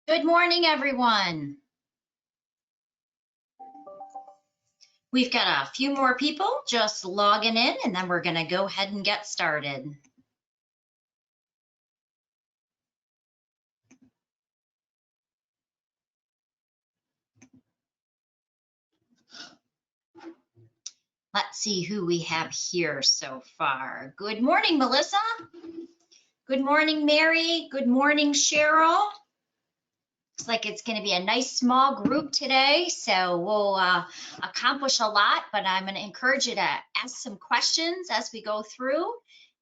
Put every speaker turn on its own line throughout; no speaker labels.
Good morning, everyone. We've got a few more people just logging in, and then we're going to go ahead and get started. Let's see who we have here so far. Good morning, Melissa. Good morning, Mary. Good morning, Cheryl. Looks like it's going to be a nice small group today, so we'll accomplish a lot, but I'm going to encourage you to ask some questions as we go through.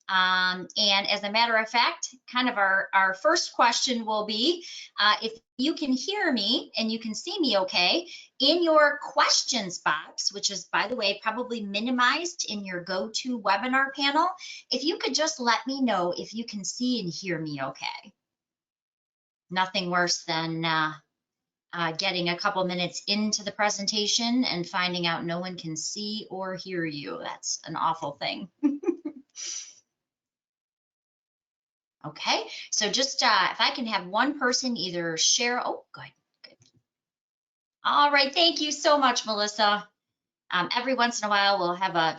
And as a matter of fact, kind of our first question will be, if you can hear me and you can see me okay, in your questions box, which is, by the way, probably minimized in your GoToWebinar panel, if you could just let me know if you can see and hear me okay. Nothing worse than getting a couple minutes into the presentation and finding out no one can see or hear you. That's an awful thing. Okay, so just if I can have one person either share, oh, good. All right, thank you so much, Melissa. Every once in a while we'll have a,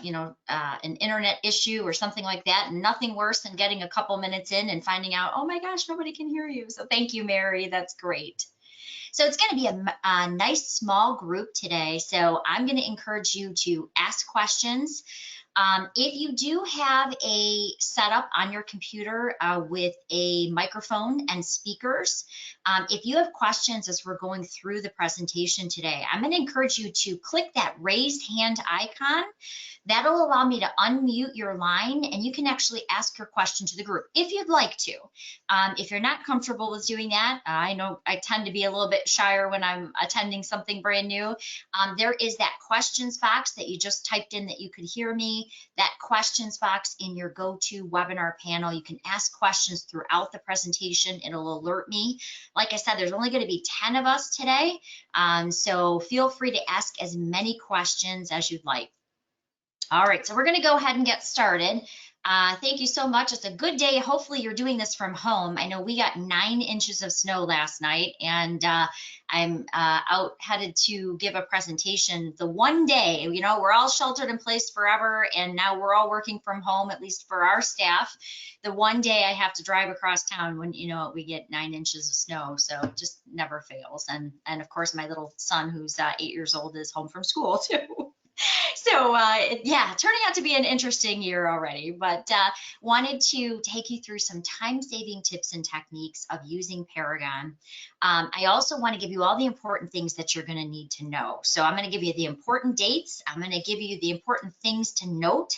an internet issue or something like that, and nothing worse than getting a couple minutes in and finding out, oh my gosh, nobody can hear you. So thank you, Mary, that's great. So it's going to be a nice small group today. So I'm going to encourage you to ask questions. If you do have a setup on your computer with a microphone and speakers, if you have questions as we're going through the presentation today, I'm going to encourage you to click that raised hand icon. That'll allow me to unmute your line, and you can actually ask your question to the group if you'd like to. If you're not comfortable with doing that, I know I tend to be a little bit shyer when I'm attending something brand new. There is that questions box that you just typed in that you could hear me, that questions box in your GoToWebinar panel. You can ask questions throughout the presentation. It'll alert me. Like I said, there's only going to be 10 of us today, so feel free to ask as many questions as you'd like. All right, so we're going to go ahead and get started. Thank you so much. It's a good day. Hopefully you're doing this from home. I know we got 9 inches of snow last night, and I'm out headed to give a presentation the one day, we're all sheltered in place forever, and now we're all working from home, at least for our staff. The one day I have to drive across town when, we get 9 inches of snow, so it just never fails. And of course, my little son, who's 8 years old, is home from school too. So yeah, turning out to be an interesting year already, but wanted to take you through some time-saving tips and techniques of using Paragon. I also want to give you all the important things that you're going to need to know. So I'm going to give you the important dates. I'm going to give you the important things to note.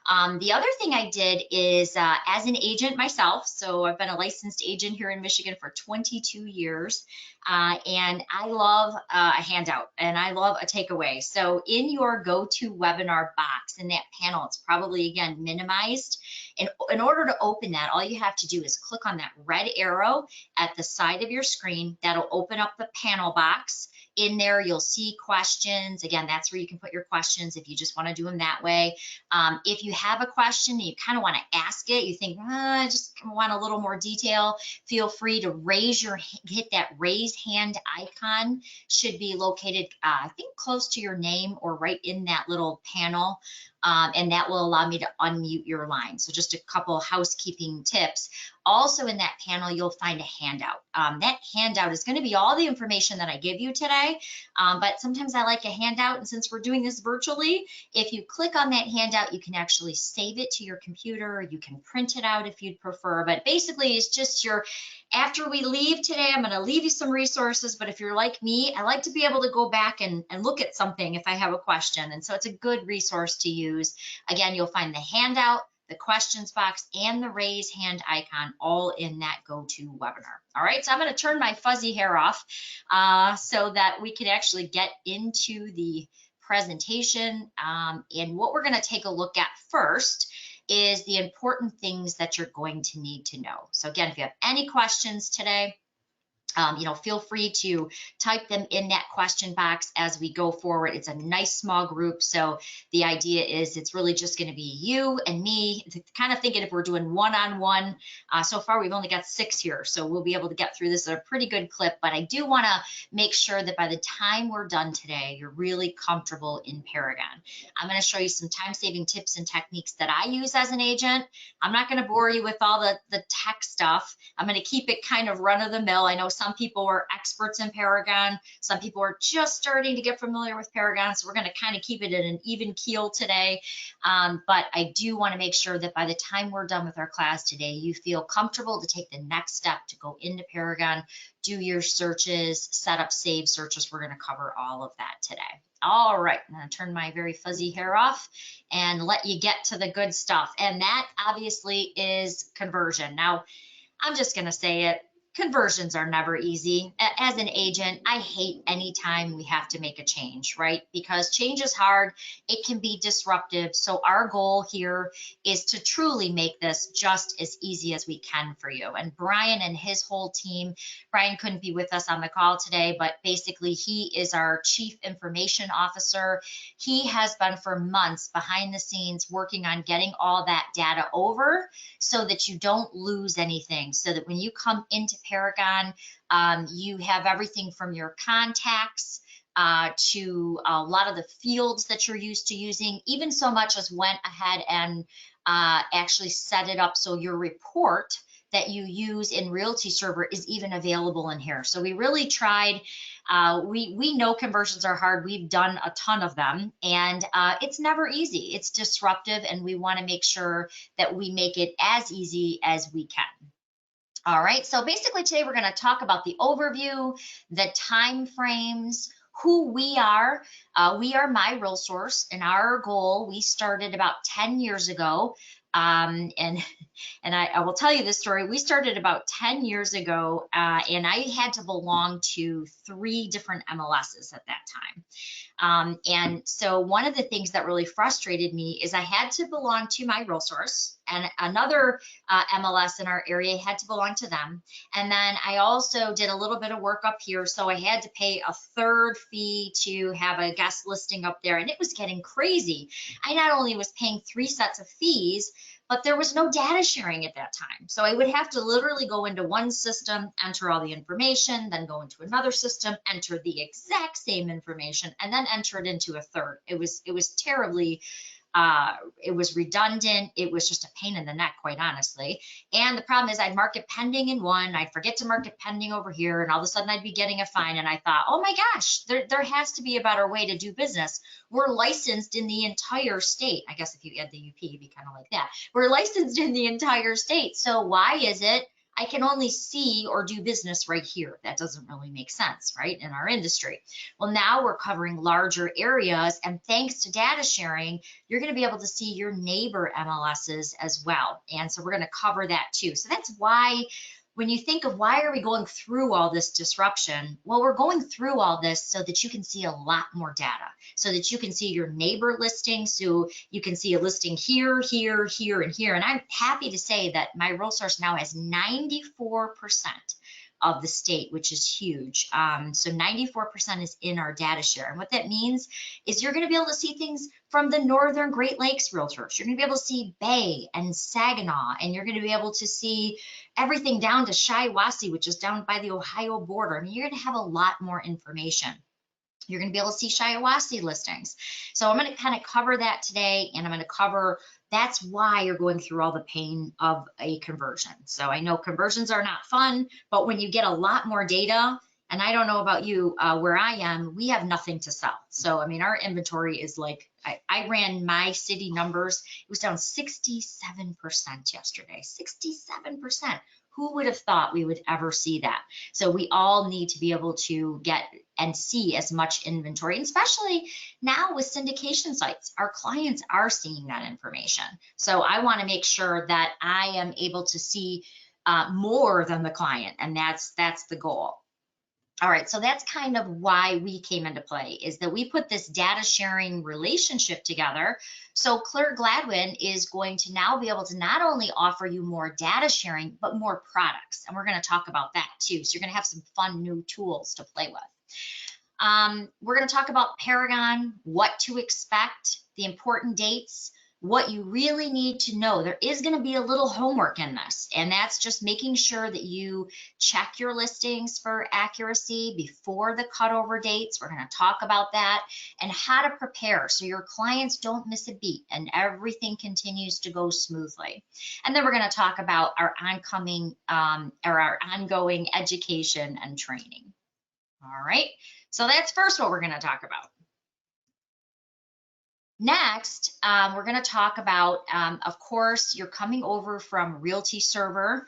The other thing I did is as an agent myself, so I've been a licensed agent here in Michigan for 22 years, and I love a handout and I love a takeaway. So in your GoToWebinar box, in that panel, it's probably, again, minimized. In order to open that, all you have to do is click on that red arrow at the side of your screen. That'll open up the panel box. In there, you'll see questions. Again, that's where you can put your questions if you just want to do them that way. If you have a question and you kind of want to ask it, you think, I just want a little more detail, feel free to hit that raise hand icon. Should be located, I think, close to your name or right in that little panel. And that will allow me to unmute your line. So just a couple housekeeping tips. Also in that panel, you'll find a handout. That handout is going to be all the information that I give you today, but sometimes I like a handout, and since we're doing this virtually, if you click on that handout, you can actually save it to your computer, or you can print it out if you'd prefer, but basically it's just after we leave today, I'm going to leave you some resources, but if you're like me, I like to be able to go back and look at something if I have a question, and so it's a good resource to use. Again, you'll find the handout, the questions box, and the raise hand icon all in that GoToWebinar. All right, so I'm going to turn my fuzzy hair off so that we can actually get into the presentation. And what we're going to take a look at first is the important things that you're going to need to know. So again, if you have any questions today, Feel free to type them in that question box as we go forward. It's a nice small group. So the idea is it's really just going to be you and me, kind of thinking if we're doing one-on-one. So far, we've only got 6 here. So we'll be able to get through this at a pretty good clip. But I do want to make sure that by the time we're done today, you're really comfortable in Paragon. I'm going to show you some time-saving tips and techniques that I use as an agent. I'm not going to bore you with all the tech stuff. I'm going to keep it kind of run-of-the-mill. I know some people are experts in Paragon. Some people are just starting to get familiar with Paragon. So we're going to kind of keep it at an even keel today. But I do want to make sure that by the time we're done with our class today, you feel comfortable to take the next step to go into Paragon, do your searches, set up save searches. We're going to cover all of that today. All right, I'm going to turn my very fuzzy hair off and let you get to the good stuff. And that obviously is conversion. Now, I'm just going to say it. Conversions are never easy. As an agent, I hate any time we have to make a change, right? Because change is hard. It can be disruptive. So our goal here is to truly make this just as easy as we can for you. And Brian and his whole team, Brian couldn't be with us on the call today, but basically he is our Chief Information Officer. He has been for months behind the scenes working on getting all that data over so that you don't lose anything, so that when you come into Paragon, you have everything from your contacts to a lot of the fields that you're used to using, even so much as went ahead and actually set it up so your report that you use in Realty Server is even available in here. So we really tried. We know conversions are hard. We've done a ton of them, and it's never easy. It's disruptive, and we want to make sure that we make it as easy as we can. All right, so basically today we're going to talk about the overview, the time frames, who we are. We are My RealTors, and our goal, we started about 10 years ago. And I will tell you this story. We started about 10 years ago, and I had to belong to 3 different MLSs at that time. And so one of the things that really frustrated me is I had to belong to My RealTors, and another MLS in our area had to belong to them. And then I also did a little bit of work up here, so I had to pay a 3rd fee to have a guest listing up there, and it was getting crazy. I not only was paying 3 sets of fees, but there was no data sharing at that time. So I would have to literally go into one system, enter all the information, then go into another system, enter the exact same information, and then enter it into a third. It was terribly, it was redundant. It was just a pain in the neck, quite honestly. And the problem is I'd mark it pending in one, I'd forget to mark it pending over here, and all of a sudden I'd be getting a fine. And I thought, oh my gosh, there has to be a better way to do business. We're licensed in the entire state. I guess if you add the UP, it'd be kind of like that. We're licensed in the entire state. So why is it I can only see or do business right here? That doesn't really make sense, right, in our industry. Well, now we're covering larger areas, and thanks to data sharing, you're going to be able to see your neighbor MLSs as well. And so we're going to cover that too. So that's why when you think of why are we going through all this disruption, well, we're going through all this so that you can see a lot more data, so that you can see your neighbor listing, so you can see a listing here, here, here, and here. And I'm happy to say that My RealTors now has 94% of the state, which is huge. So 94% is in our data share. And what that means is you're going to be able to see things from the Northern Great Lakes Realtors. You're going to be able to see Bay and Saginaw, and you're going to be able to see everything down to Shiawassee, which is down by the Ohio border. I mean, you're going to have a lot more information. You're going to be able to see Shiawassee listings. So I'm going to kind of cover that today, and I'm going to cover that's why you're going through all the pain of a conversion. So I know conversions are not fun, but when you get a lot more data, and I don't know about you, where I am, we have nothing to sell. So, I mean, our inventory is like, I ran my city numbers. It was down 67% yesterday, 67%. Who would have thought we would ever see that? So we all need to be able to get and see as much inventory, and especially now with syndication sites, our clients are seeing that information. So I want to make sure that I am able to see more than the client, and that's the goal. All right, so that's kind of why we came into play, is that we put this data sharing relationship together. So Clare Gladwin is going to now be able to not only offer you more data sharing, but more products. And we're going to talk about that too. So you're going to have some fun new tools to play with. We're going to talk about Paragon, what to expect, the important dates, what you really need to know. There is going to be a little homework in this, and that's just making sure that you check your listings for accuracy before the cutover dates. We're going to talk about that and how to prepare so your clients don't miss a beat and everything continues to go smoothly. And then we're going to talk about our our ongoing education and training. All right, so that's first what we're going to talk about. Next, we're going to talk about, of course, you're coming over from Realty Server.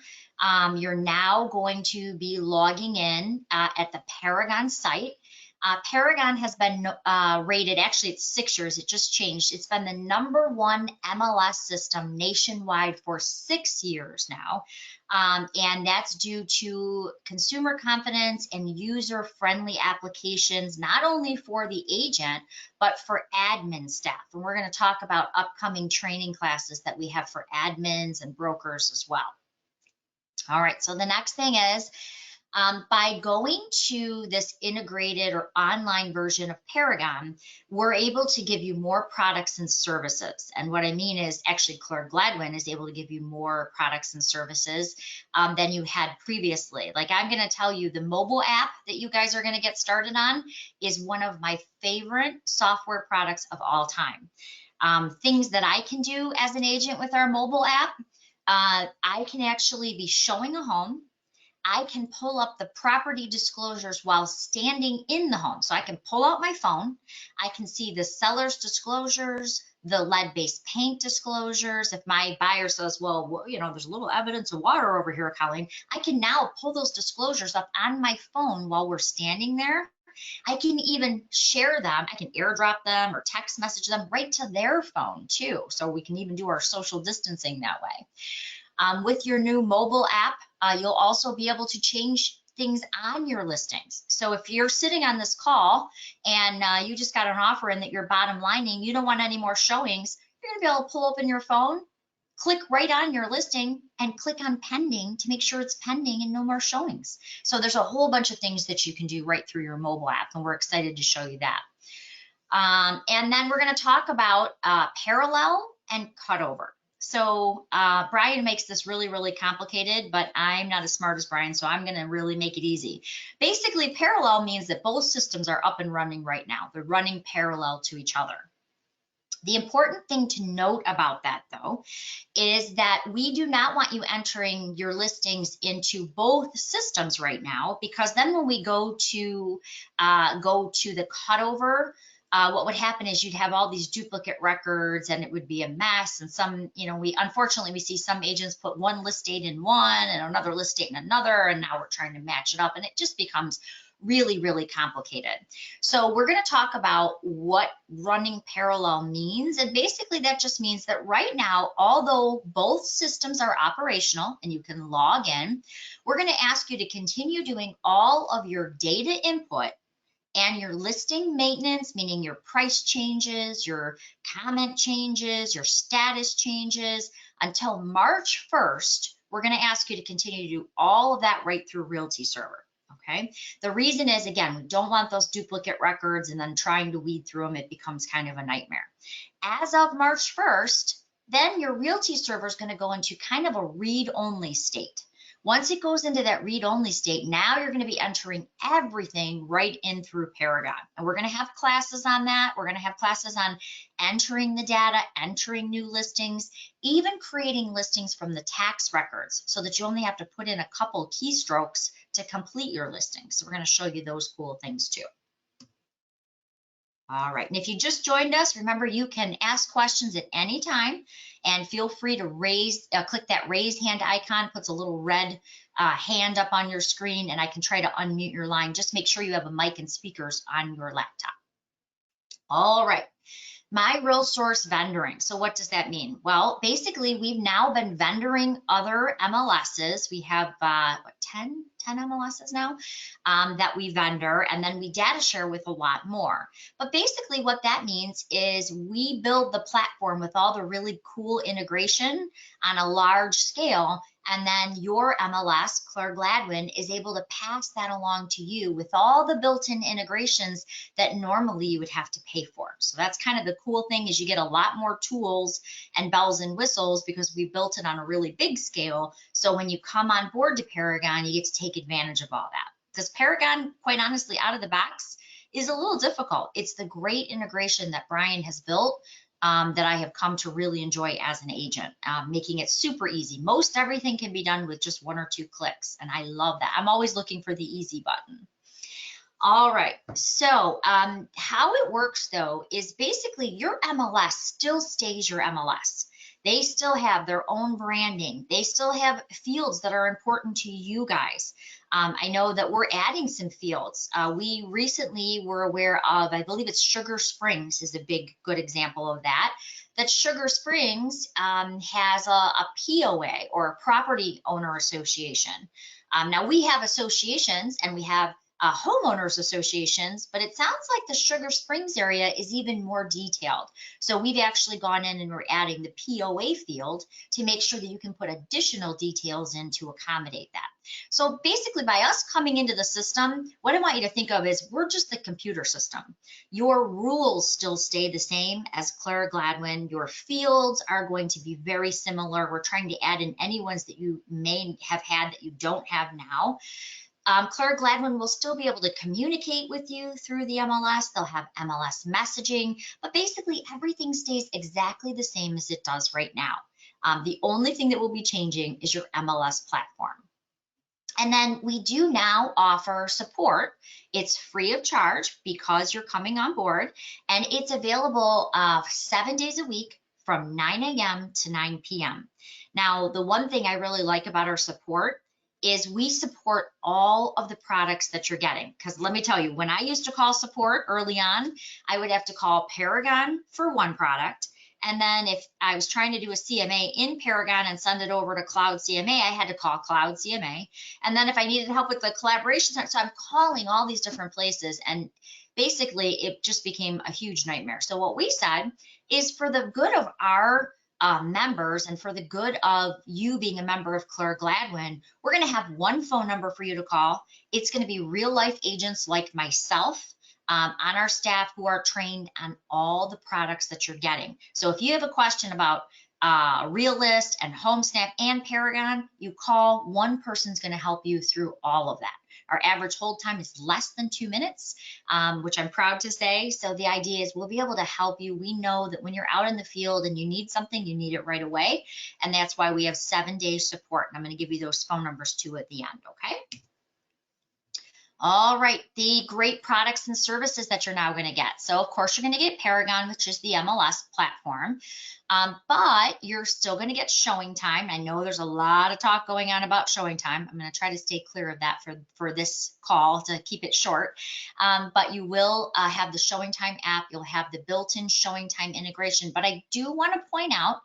You're now going to be logging in at the Paragon site. Paragon has been rated, actually it's 6 years, it just changed. It's been the #1 MLS system nationwide for 6 years now. And that's due to consumer confidence and user-friendly applications, not only for the agent, but for admin staff. And we're going to talk about upcoming training classes that we have for admins and brokers as well. All right, so the next thing is, by going to this integrated or online version of Paragon, we're able to give you more products and services. And what I mean is, actually, Clare Gladwin is able to give you more products and services than you had previously. Like, I'm going to tell you, the mobile app that you guys are going to get started on is one of my favorite software products of all time. Things that I can do as an agent with our mobile app, I can actually be showing a home. I can pull up the property disclosures while standing in the home. So I can pull out my phone. I can see the seller's disclosures, the lead-based paint disclosures. If my buyer says, well, you know, there's a little evidence of water over here, Colleen, I can now pull those disclosures up on my phone while we're standing there. I can even share them. I can airdrop them or text message them right to their phone too. So we can even do our social distancing that way. With your new mobile app, you'll also be able to change things on your listings. So if you're sitting on this call and you just got an offer in that you're bottom lining, you don't want any more showings, you're going to be able to pull open your phone, click right on your listing and click on pending to make sure it's pending and no more showings. So there's a whole bunch of things that you can do right through your mobile app, and we're excited to show you that. And then we're going to talk about parallel and cutover. So Brian makes this really, really complicated, but I'm not as smart as Brian, so I'm going to really make it easy. Basically, parallel means that both systems are up and running right now. They're running parallel to each other. The important thing to note about that, though, is that we do not want you entering your listings into both systems right now, because then when we go to the cutover, what would happen is you'd have all these duplicate records and it would be a mess. And some, you know, unfortunately we see some agents put one list date in one and another list date in another, and now we're trying to match it up, and it just becomes really, really complicated. So we're going to talk about what running parallel means. And basically that just means that right now, although both systems are operational and you can log in, we're going to ask you to continue doing all of your data input and your listing maintenance, meaning your price changes, your comment changes, your status changes, until March 1st. We're going to ask you to continue to do all of that right through Realty Server. Okay. The reason is, again, we don't want those duplicate records and then trying to weed through them. It becomes kind of a nightmare. As of March 1st, then your Realty Server is going to go into kind of a read-only state. Once it goes into that read-only state, now you're going to be entering everything right in through Paragon. And we're going to have classes on that. We're going to have classes on entering the data, entering new listings, even creating listings from the tax records so that you only have to put in a couple keystrokes to complete your listing. So we're going to show you those cool things too. All right, and if you just joined us, remember you can ask questions at any time, and feel free to click that raised hand icon, puts a little red hand up on your screen, and I can try to unmute your line. Just make sure you have a mic and speakers on your laptop. All right. My real source vendoring. So what does that mean? Well, basically, we've now been vendoring other MLSs. We have 10 10 MLSs now that we vendor, and then we data share with a lot more. But basically what that means is we build the platform with all the really cool integration on a large scale, and then your MLS, Clare Gladwin, is able to pass that along to you with all the built-in integrations that normally you would have to pay for. So that's kind of the cool thing, is you get a lot more tools and bells and whistles because we built it on a really big scale. So when you come on board to Paragon, you get to take advantage of all that. Because Paragon, quite honestly, out of the box, is a little difficult. It's the great integration that Brian has built that I have come to really enjoy as an agent, making it super easy. Most everything can be done with just 1 or 2 clicks, and I love that. I'm always looking for the easy button. All right, so how it works though is basically your MLS still stays your MLS. They still have their own branding. They still have fields that are important to you guys. I know that we're adding some fields. We recently were aware of, I believe it's Sugar Springs is a good example of that. That Sugar Springs has a POA, or a property owner association. Now we have associations and we have homeowners associations, but it sounds like the Sugar Springs area is even more detailed. So we've actually gone in and we're adding the POA field to make sure that you can put additional details in to accommodate that. So basically, by us coming into the system, what I want you to think of is we're just the computer system. Your rules still stay the same as Clare Gladwin. Your fields are going to be very similar. We're trying to add in any ones that you may have had that you don't have now. Clare Gladwin will still be able to communicate with you through the MLS. They'll have MLS messaging, but basically everything stays exactly the same as it does right now. The only thing that will be changing is your MLS platform. And then we do now offer support. It's free of charge because you're coming on board, and it's available 7 days a week from 9 a.m. to 9 p.m. Now, the one thing I really like about our support is we support all of the products that you're getting. Because let me tell you, when I used to call support early on, I would have to call Paragon for one product. And then if I was trying to do a CMA in Paragon and send it over to Cloud CMA, I had to call Cloud CMA. And then if I needed help with the collaboration, so I'm calling all these different places, and basically it just became a huge nightmare. So what we said is, for the good of our members and for the good of you being a member of Clare Gladwin, we're going to have one phone number for you to call. It's going to be real life agents like myself on our staff who are trained on all the products that you're getting. So if you have a question about Realist and HomeSnap and Paragon, you call. One person's going to help you through all of that. Our average hold time is less than 2 minutes, which I'm proud to say. So the idea is we'll be able to help you. We know that when you're out in the field and you need something, you need it right away. And that's why we have 7 days support. And I'm going to give you those phone numbers too at the end, okay? All right, the great products and services that you're now going to get. So of course, you're going to get Paragon, which is the MLS platform, but you're still going to get showing time. I know there's a lot of talk going on about showing time. I'm going to try to stay clear of that for this call to keep it short. But you will have the showing time app. You'll have the built-in showing time integration. But I do want to point out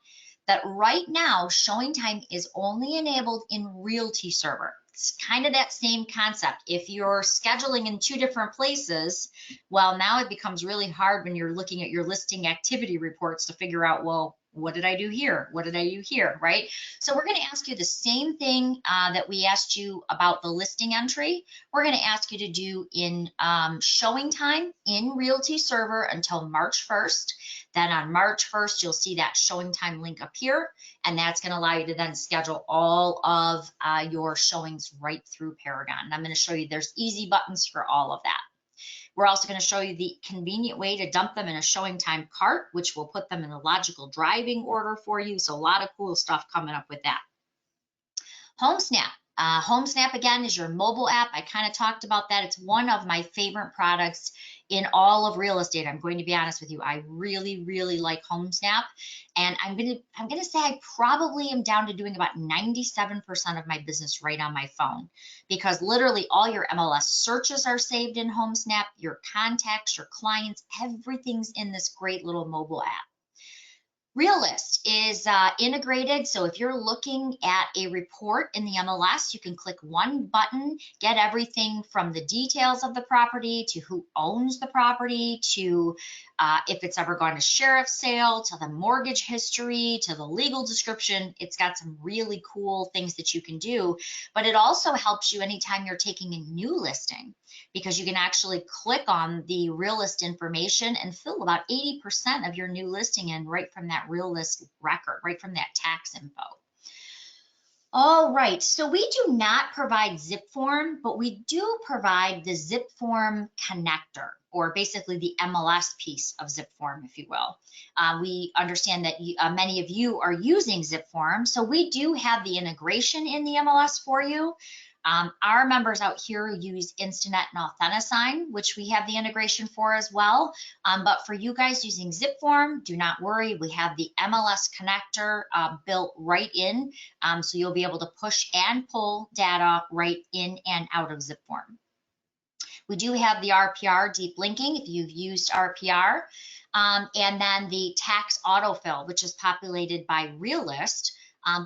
that right now, showing time is only enabled in Realty Server. It's kind of that same concept. If you're scheduling in 2 different places, well, now it becomes really hard when you're looking at your listing activity reports to figure out, well, what did I do here? What did I do here, right? So we're going to ask you the same thing that we asked you about the listing entry. We're going to ask you to do in showing time in Realty Server until March 1st. Then on March 1st, you'll see that showing time link appear, and that's going to allow you to then schedule all of your showings right through Paragon. And I'm going to show you there's easy buttons for all of that. We're also going to show you the convenient way to dump them in a showing time cart, which will put them in a logical driving order for you. So a lot of cool stuff coming up with that. HomeSnap. HomeSnap, again, is your mobile app. I kind of talked about that. It's one of my favorite products in all of real estate. I'm going to be honest with you. I really, really like HomeSnap. And I'm gonna say I probably am down to doing about 97% of my business right on my phone, because literally all your MLS searches are saved in HomeSnap, your contacts, your clients, everything's in this great little mobile app. Realist is integrated, so if you're looking at a report in the MLS, you can click one button, get everything from the details of the property to who owns the property to if it's ever gone to sheriff's sale, to the mortgage history, to the legal description. It's got some really cool things that you can do, but it also helps you anytime you're taking a new listing, because you can actually click on the realist information and fill about 80% of your new listing in right from that realist record, right from that tax info. All right, so we do not provide zip form, but we do provide the zip form connector, or basically the MLS piece of zip form, if you will. We understand that many of you are using zip form, so we do have the integration in the MLS for you. Our members out here use Instanet and Authentisign, which we have the integration for as well. But for you guys using zip form, do not worry. We have the MLS connector built right in, so you'll be able to push and pull data right in and out of zip form. We do have the RPR deep linking if you've used RPR, and then the tax autofill, which is populated by Realist,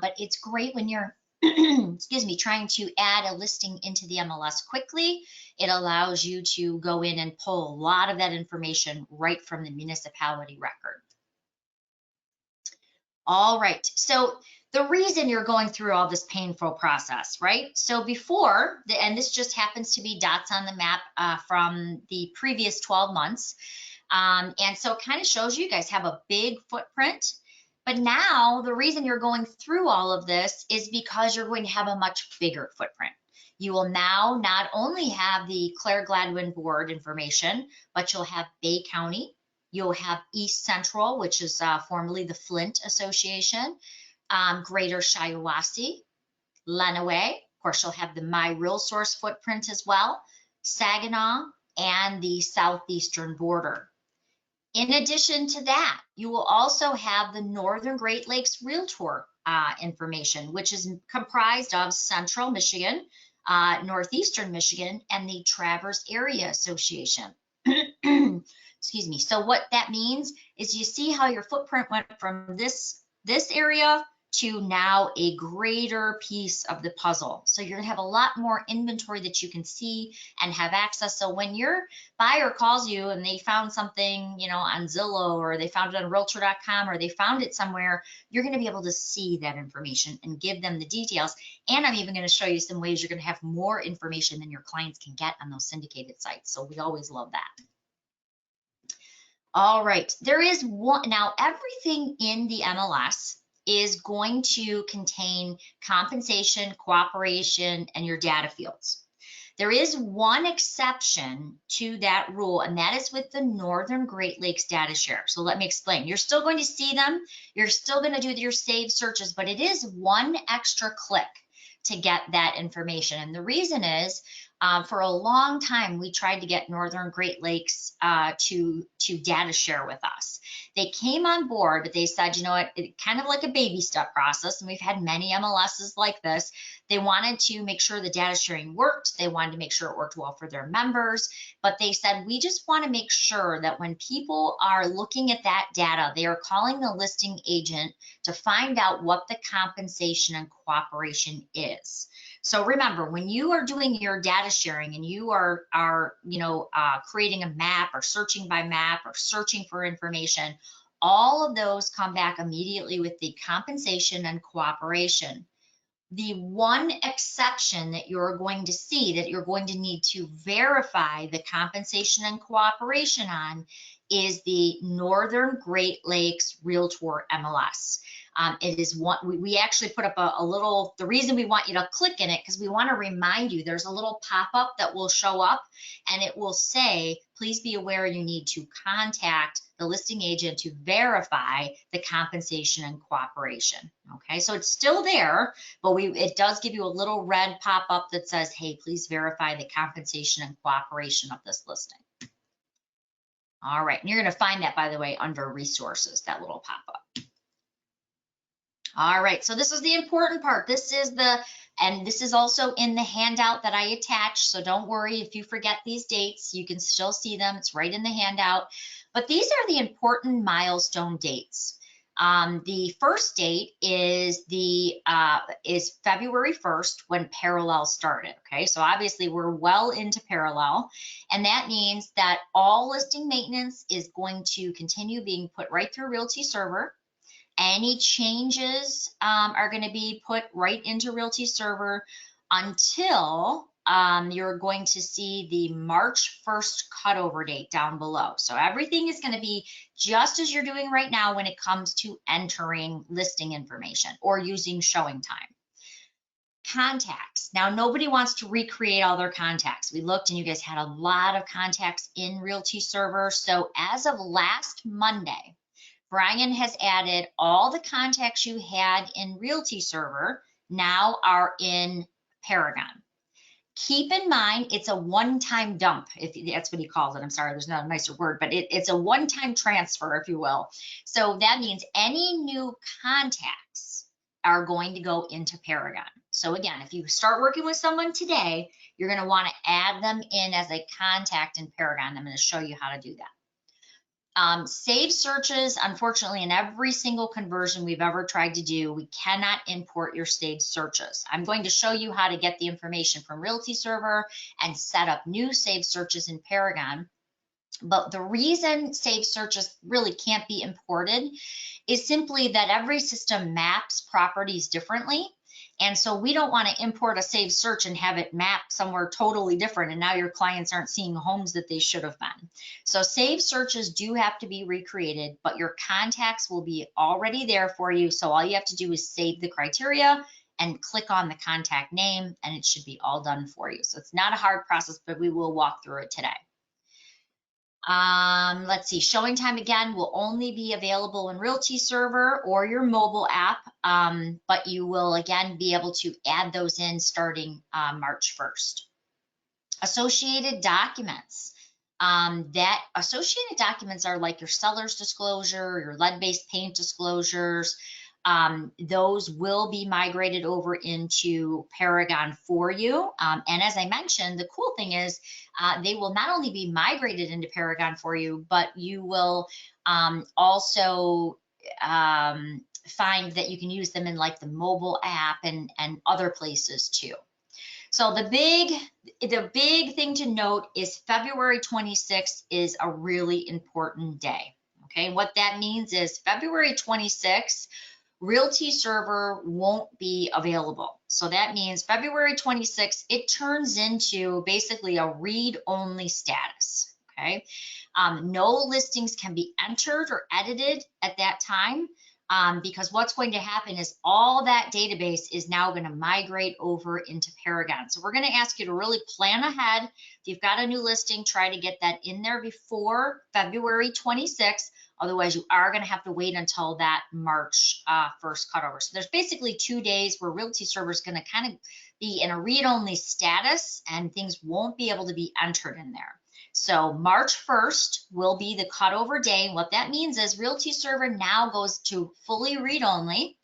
but it's great when you're excuse me, trying to add a listing into the MLS quickly. It allows you to go in and pull a lot of that information right from the municipality record. All right, so the reason you're going through all this painful process, right? So before, and this just happens to be dots on the map from the previous 12 months. And so it kind of shows you guys have a big footprint. But now the reason you're going through all of this is because you're going to have a much bigger footprint. You will now not only have the Clare Gladwin board information, but you'll have Bay County, you'll have East Central, which is formerly the Flint Association, Greater Shiawassee, Lenawee, of course you'll have the My Real Source footprint as well, Saginaw, and the southeastern border. In addition to that, you will also have the Northern Great Lakes Realtor information, which is comprised of Central Michigan, Northeastern Michigan, and the Traverse Area Association. Excuse me. So what that means is you see how your footprint went from this area to now a greater piece of the puzzle. So you're gonna have a lot more inventory that you can see and have access. So when your buyer calls you and they found something, you know, on Zillow, or they found it on realtor.com, or they found it somewhere, you're gonna be able to see that information and give them the details. And I'm even gonna show you some ways you're gonna have more information than your clients can get on those syndicated sites. So we always love that. All right, there is one, now everything in the MLS is going to contain compensation, cooperation, and your data fields. There is one exception to that rule, and that is with the Northern Great Lakes data share. So let me explain. You're still going to see them. You're still going to do your saved searches, but it is one extra click to get that information. And the reason is, for a long time, we tried to get Northern Great Lakes to data share with us. They came on board, but they said, you know what, kind of like a baby step process, and we've had many MLSs like this. They wanted to make sure the data sharing worked. They wanted to make sure it worked well for their members, but they said, we just want to make sure that when people are looking at that data, they are calling the listing agent to find out what the compensation and cooperation is. So remember, when you are doing your data sharing and you are creating a map or searching by map or searching for information, all of those come back immediately with the compensation and cooperation. The one exception that you're going to see that you're going to need to verify the compensation and cooperation on is the Northern Great Lakes Realtor MLS. It is one, we actually put up a little, the reason we want you to click in it, because we want to remind you there's a little pop-up that will show up, and it will say, please be aware you need to contact the listing agent to verify the compensation and cooperation. Okay, so it's still there, but it does give you a little red pop-up that says, hey, please verify the compensation and cooperation of this listing. All right, and you're going to find that, by the way, under resources, that little pop-up. All right, so this is the important part. This is also in the handout that I attached, so don't worry if you forget these dates, you can still see them. It's right in the handout. But these are the important milestone dates. The first date is February 1st when parallel started. Okay, so obviously we're well into parallel, and that means that all listing maintenance is going to continue being put right through Realty Server. Any changes are going to be put right into Realty Server until you're going to see the March 1st cutover date down below. So everything is going to be just as you're doing right now when it comes to entering listing information or using showing time. Contacts. Now, nobody wants to recreate all their contacts. We looked and you guys had a lot of contacts in Realty Server. So as of last Monday, Brian has added all the contacts you had in Realty Server now are in Paragon. Keep in mind, it's a one-time dump, if that's what he calls it. I'm sorry, there's not a nicer word, but it's a one-time transfer, if you will. So that means any new contacts are going to go into Paragon. So again, if you start working with someone today, you're going to want to add them in as a contact in Paragon. I'm going to show you how to do that. Save searches, unfortunately, in every single conversion we've ever tried to do, we cannot import your saved searches. I'm going to show you how to get the information from Realty Server and set up new saved searches in Paragon. But the reason saved searches really can't be imported is simply that every system maps properties differently. And so we don't want to import a saved search and have it mapped somewhere totally different, and now your clients aren't seeing homes that they should have been. So saved searches do have to be recreated, but your contacts will be already there for you. So all you have to do is save the criteria and click on the contact name, and it should be all done for you. So it's not a hard process, but we will walk through it today. Let's see, showing time again will only be available in Realty Server or your mobile app, but you will again be able to add those in starting March 1st. Associated documents. That associated documents are like your seller's disclosure, your lead-based paint disclosures. Those will be migrated over into Paragon for you. And as I mentioned, the cool thing is they will not only be migrated into Paragon for you, but you will also find that you can use them in like the mobile app and other places too. So the big thing to note is February 26th is a really important day. Okay, what that means is February 26th, Realty Server won't be available. So that means February 26th, it turns into basically a read-only status, okay? No listings can be entered or edited at that time because what's going to happen is all that database is now going to migrate over into Paragon. So we're going to ask you to really plan ahead. If you've got a new listing, try to get that in there before February 26th. Otherwise, you are going to have to wait until that March 1st cutover. So there's basically 2 days where Realty Server is going to kind of be in a read-only status and things won't be able to be entered in there. So March 1st will be the cutover day. What that means is Realty Server now goes to fully read-only,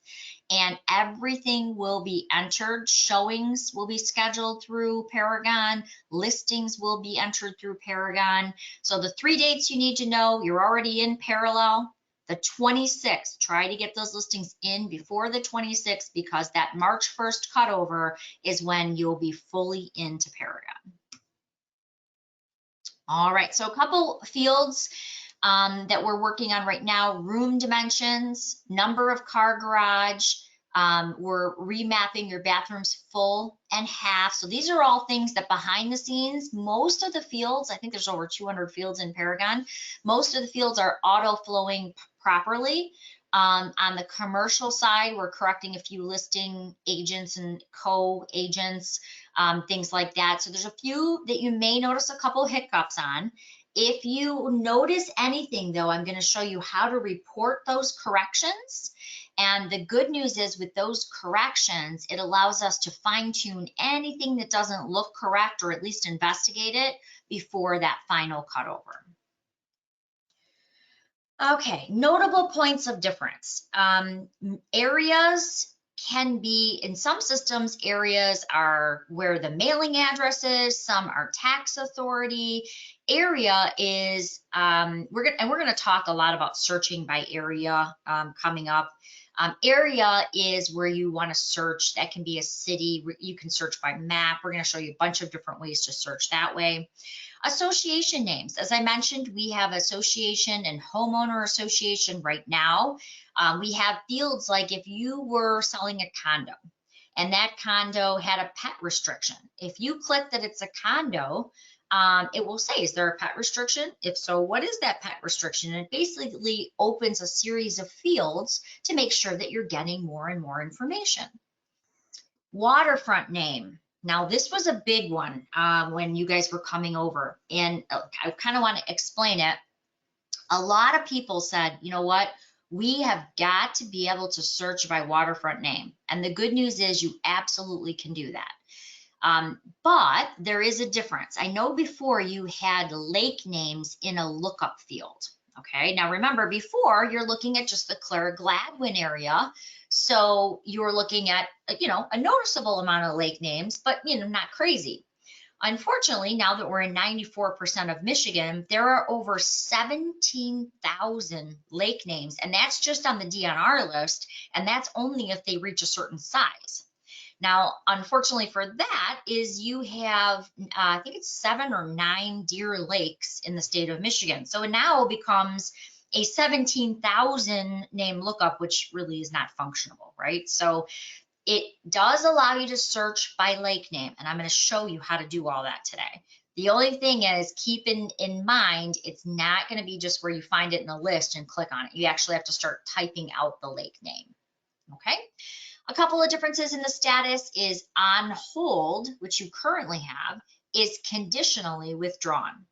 and everything will be entered. Showings will be scheduled through Paragon. Listings will be entered through Paragon. So the 3 dates you need to know, you're already in parallel. The 26th, try to get those listings in before the 26th because that March 1st cutover is when you'll be fully into Paragon. All right, so a couple fields that we're working on right now: room dimensions, number of car garage. We're remapping your bathrooms full and half. So these are all things that behind the scenes, most of the fields, I think there's over 200 fields in Paragon, most of the fields are auto flowing properly. On the commercial side, we're correcting a few listing agents and co-agents, things like that. So there's a few that you may notice a couple hiccups on. If you notice anything though, I'm going to show you how to report those corrections. And the good news is with those corrections, it allows us to fine tune anything that doesn't look correct, or at least investigate it before that final cutover. Okay, notable points of difference. Areas can be, in some systems, areas are where the mailing address is, some are tax authority. Area is, we're gonna talk a lot about searching by area coming up. Area is where you want to search. That can be a city. You can search by map. We're going to show you a bunch of different ways to search that way. Association names. As I mentioned, we have association and homeowner association right now. We have fields like if you were selling a condo and that condo had a pet restriction. If you click that it's a condo, it will say, is there a pet restriction? If so, what is that pet restriction? And it basically opens a series of fields to make sure that you're getting more and more information. Waterfront name. Now, this was a big one when you guys were coming over, and I kind of want to explain it. A lot of people said, you know what? We have got to be able to search by waterfront name. And the good news is you absolutely can do that. But there is a difference. I know before you had lake names in a lookup field. Okay, now remember before you're looking at just the Clare Gladwin area. So you're looking at, you know, a noticeable amount of lake names, but, you know, not crazy. Unfortunately, now that we're in 94% of Michigan, there are over 17,000 lake names, and that's just on the DNR list, and that's only if they reach a certain size. Now, unfortunately for that is you have, I think it's 7 or 9 Deer Lakes in the state of Michigan. So it now becomes a 17,000 name lookup, which really is not functional, right? So it does allow you to search by lake name, and I'm going to show you how to do all that today. The only thing is, keep in mind, it's not going to be just where you find it in a list and click on it. You actually have to start typing out the lake name, okay? A couple of differences in the status is on hold, which you currently have, is conditionally withdrawn.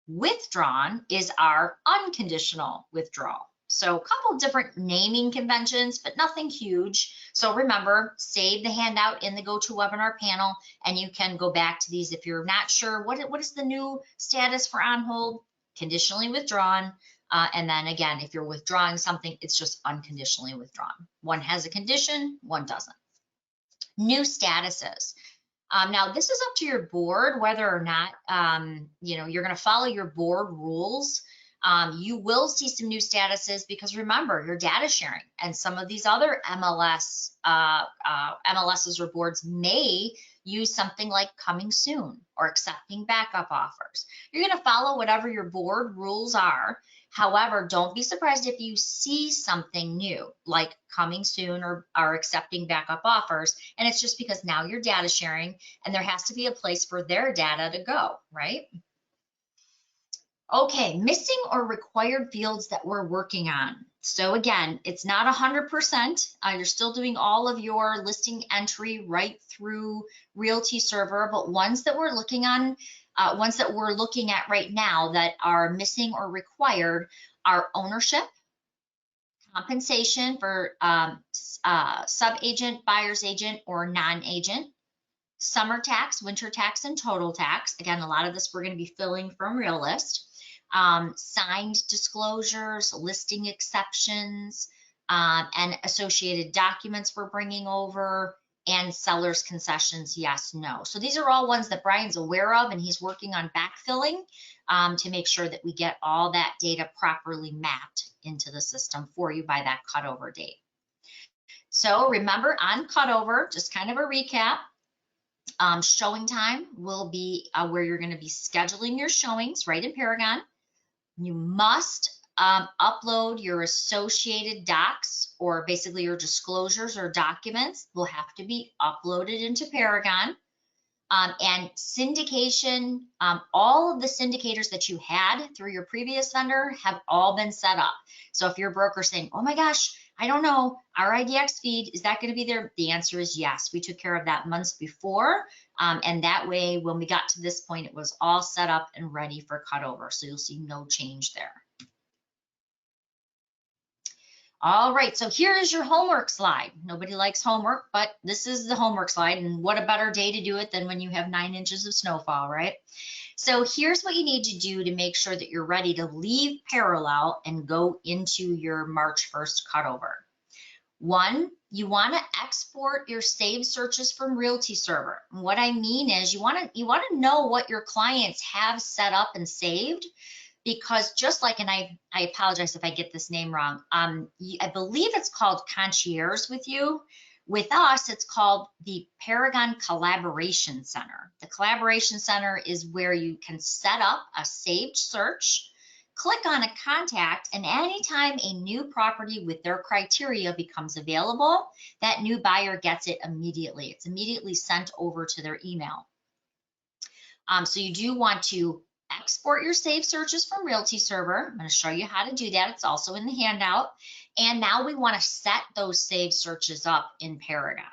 Withdrawn is our unconditional withdrawal. So a couple of different naming conventions, but nothing huge. So remember, save the handout in the GoToWebinar panel, and you can go back to these if you're not sure what is the new status for on hold, conditionally withdrawn. And then again, if you're withdrawing something, it's just unconditionally withdrawn. One has a condition, one doesn't. New statuses. Now, this is up to your board whether or not you know, you're going to follow your board rules. You will see some new statuses because remember, you're data sharing, and some of these other MLSs or boards may use something like coming soon or accepting backup offers. You're going to follow whatever your board rules are. However, don't be surprised if you see something new like coming soon or accepting backup offers, and it's just because now you're data sharing and there has to be a place for their data to go, right? Okay, missing or required fields that we're working on. So again, it's not 100%. You're still doing all of your listing entry right through Realty Server, but ones that we're looking on, ones that we're looking at right now that are missing or required are ownership, compensation for sub-agent, buyer's agent, or non-agent, summer tax, winter tax, and total tax. Again, a lot of this we're going to be filling from Realist. Signed disclosures, listing exceptions, and associated documents we're bringing over, and seller's concessions, yes, no. So these are all ones that Brian's aware of, and he's working on backfilling to make sure that we get all that data properly mapped into the system for you by that cutover date. So remember, on cutover, just kind of a recap, showing time will be where you're going to be scheduling your showings right in Paragon. You must upload your associated docs, or basically your disclosures or documents will have to be uploaded into Paragon. And syndication, all of the syndicators that you had through your previous vendor have all been set up. So if your broker saying, oh my gosh, I don't know, our IDX feed, is that going to be there? The answer is yes. We took care of that months before. And that way, when we got to this point, it was all set up and ready for cutover. So you'll see no change there. All right, so here is your homework slide. Nobody likes homework, but this is the homework slide, and what a better day to do it than when you have 9 inches of snowfall, right? So here's what you need to do to make sure that you're ready to leave parallel and go into your March 1st cutover. One, you want to export your saved searches from Realty Server. And what I mean is you want to know what your clients have set up and saved, because just like, and I apologize if I get this name wrong, I believe it's called Concierge with you. With us, it's called the Paragon Collaboration Center. The Collaboration Center is where you can set up a saved search, click on a contact, and anytime a new property with their criteria becomes available, that new buyer gets it immediately. It's immediately sent over to their email. So you do want to export your saved searches from Realty Server. I'm going to show you how to do that. It's also in the handout. And now we want to set those saved searches up in Paragon.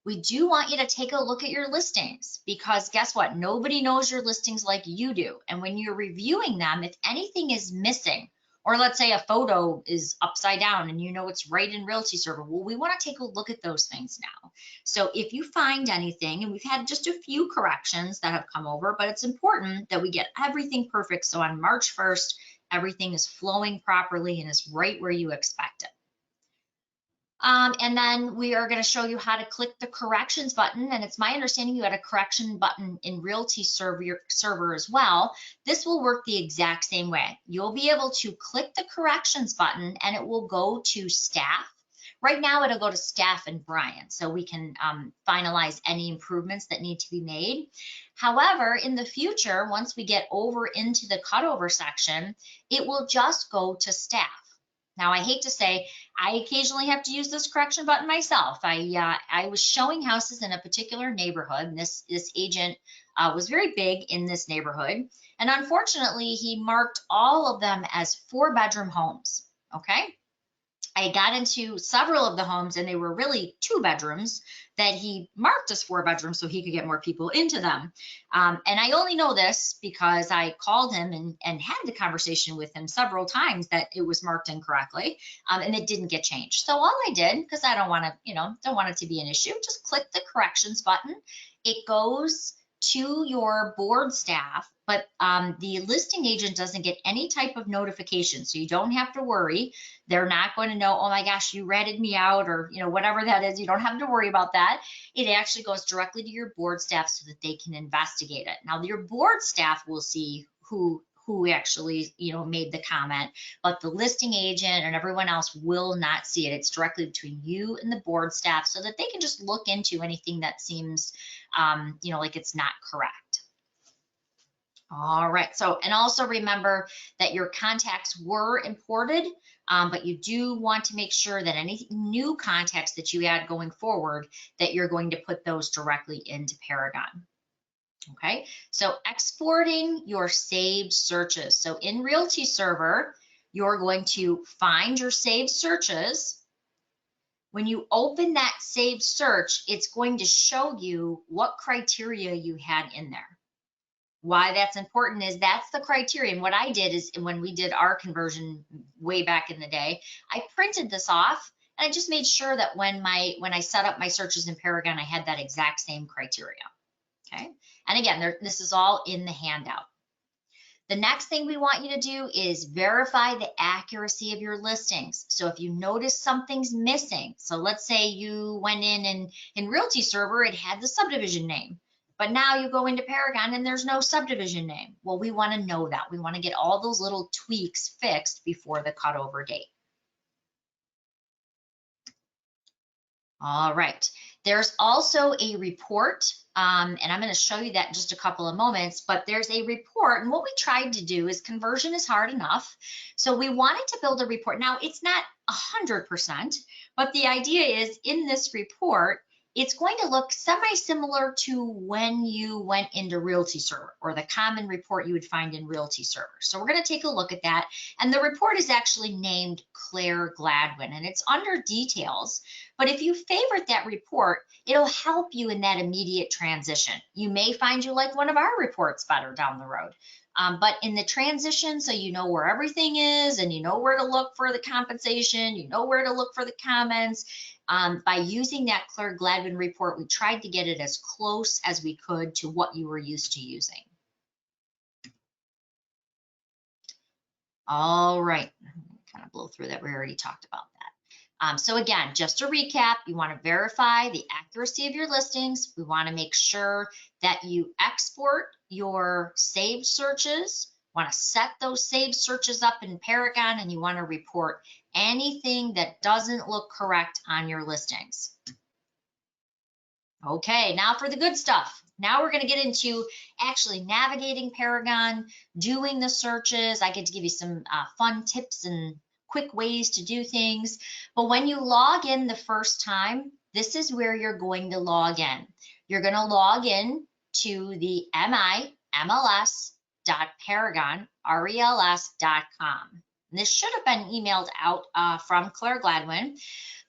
We do want you to take a look at your listings, because guess what? Nobody knows your listings like you do. And when you're reviewing them, if anything is missing, or let's say a photo is upside down and you know it's right in Realty Server, well, we want to take a look at those things now. So if you find anything, and we've had just a few corrections that have come over, but it's important that we get everything perfect. So on March 1st, everything is flowing properly and is right where you expect it. And then we are going to show you how to click the corrections button. And it's my understanding you had a correction button in Realty Server as well. This will work the exact same way. You'll be able to click the corrections button and it will go to staff. Right now it'll go to staff and Brian, so we can finalize any improvements that need to be made. However, in the future, once we get over into the cutover section, it will just go to staff. Now, I hate to say, I occasionally have to use this correction button myself. I was showing houses in a particular neighborhood, and this agent was very big in this neighborhood, and unfortunately, he marked all of them as 4-bedroom homes, okay? I got into several of the homes, and they were really 2 bedrooms that he marked as 4 bedrooms so he could get more people into them. And I only know this because I called him and had the conversation with him several times that it was marked incorrectly, and it didn't get changed. So all I did, because I don't want to, don't want it to be an issue, just click the corrections button. It goes to your board staff, but the listing agent doesn't get any type of notification, so you don't have to worry. They're not going to know, oh my gosh, you ratted me out, or whatever that is. You don't have to worry about that. It actually goes directly to your board staff so that they can investigate it. Now, your board staff will see who actually made the comment, but the listing agent and everyone else will not see it. It's directly between you and the board staff so that they can just look into anything that seems like it's not correct. All right, so, and also remember that your contacts were imported, but you do want to make sure that any new contacts that you add going forward, that you're going to put those directly into Paragon. Okay, so exporting your saved searches. So in Realty Server, you're going to find your saved searches. When you open that saved search, it's going to show you what criteria you had in there. Why that's important is that's the criteria. And what I did is, when we did our conversion way back in the day, I printed this off and I just made sure that when I set up my searches in Paragon, I had that exact same criteria. Okay, and again, this is all in the handout. The next thing we want you to do is verify the accuracy of your listings. So if you notice something's missing, so let's say you went in Realty Server, it had the subdivision name, but now you go into Paragon and there's no subdivision name. Well, we want to know that. We want to get all those little tweaks fixed before the cutover date. All right, there's also a report, and I'm going to show you that in just a couple of moments, but there's a report, and what we tried to do is, conversion is hard enough, so we wanted to build a report. Now, it's not 100%, but the idea is, in this report, it's going to look semi-similar to when you went into Realty Server, or the common report you would find in Realty Server. So we're going to take a look at that. And the report is actually named Clare Gladwin, and it's under details. But if you favorite that report, it'll help you in that immediate transition. You may find you like one of our reports better down the road. But in the transition, so you know where everything is, and you know where to look for the compensation, you know where to look for the comments. By using that Clare Gladwin report, we tried to get it as close as we could to what you were used to using. All right, kind of blow through that. We already talked about So again, just to recap, you want to verify the accuracy of your listings. We want to make sure that you export your saved searches, want to set those saved searches up in Paragon, and you want to report anything that doesn't look correct on your listings. Okay, now for the good stuff. Now we're going to get into actually navigating Paragon, doing the searches. I get to give you some fun tips and quick ways to do things. But when you log in the first time, this is where you're going to log in. You're going to log in to the mils.paragon, rels.com. This should have been emailed out from Clare Gladwin,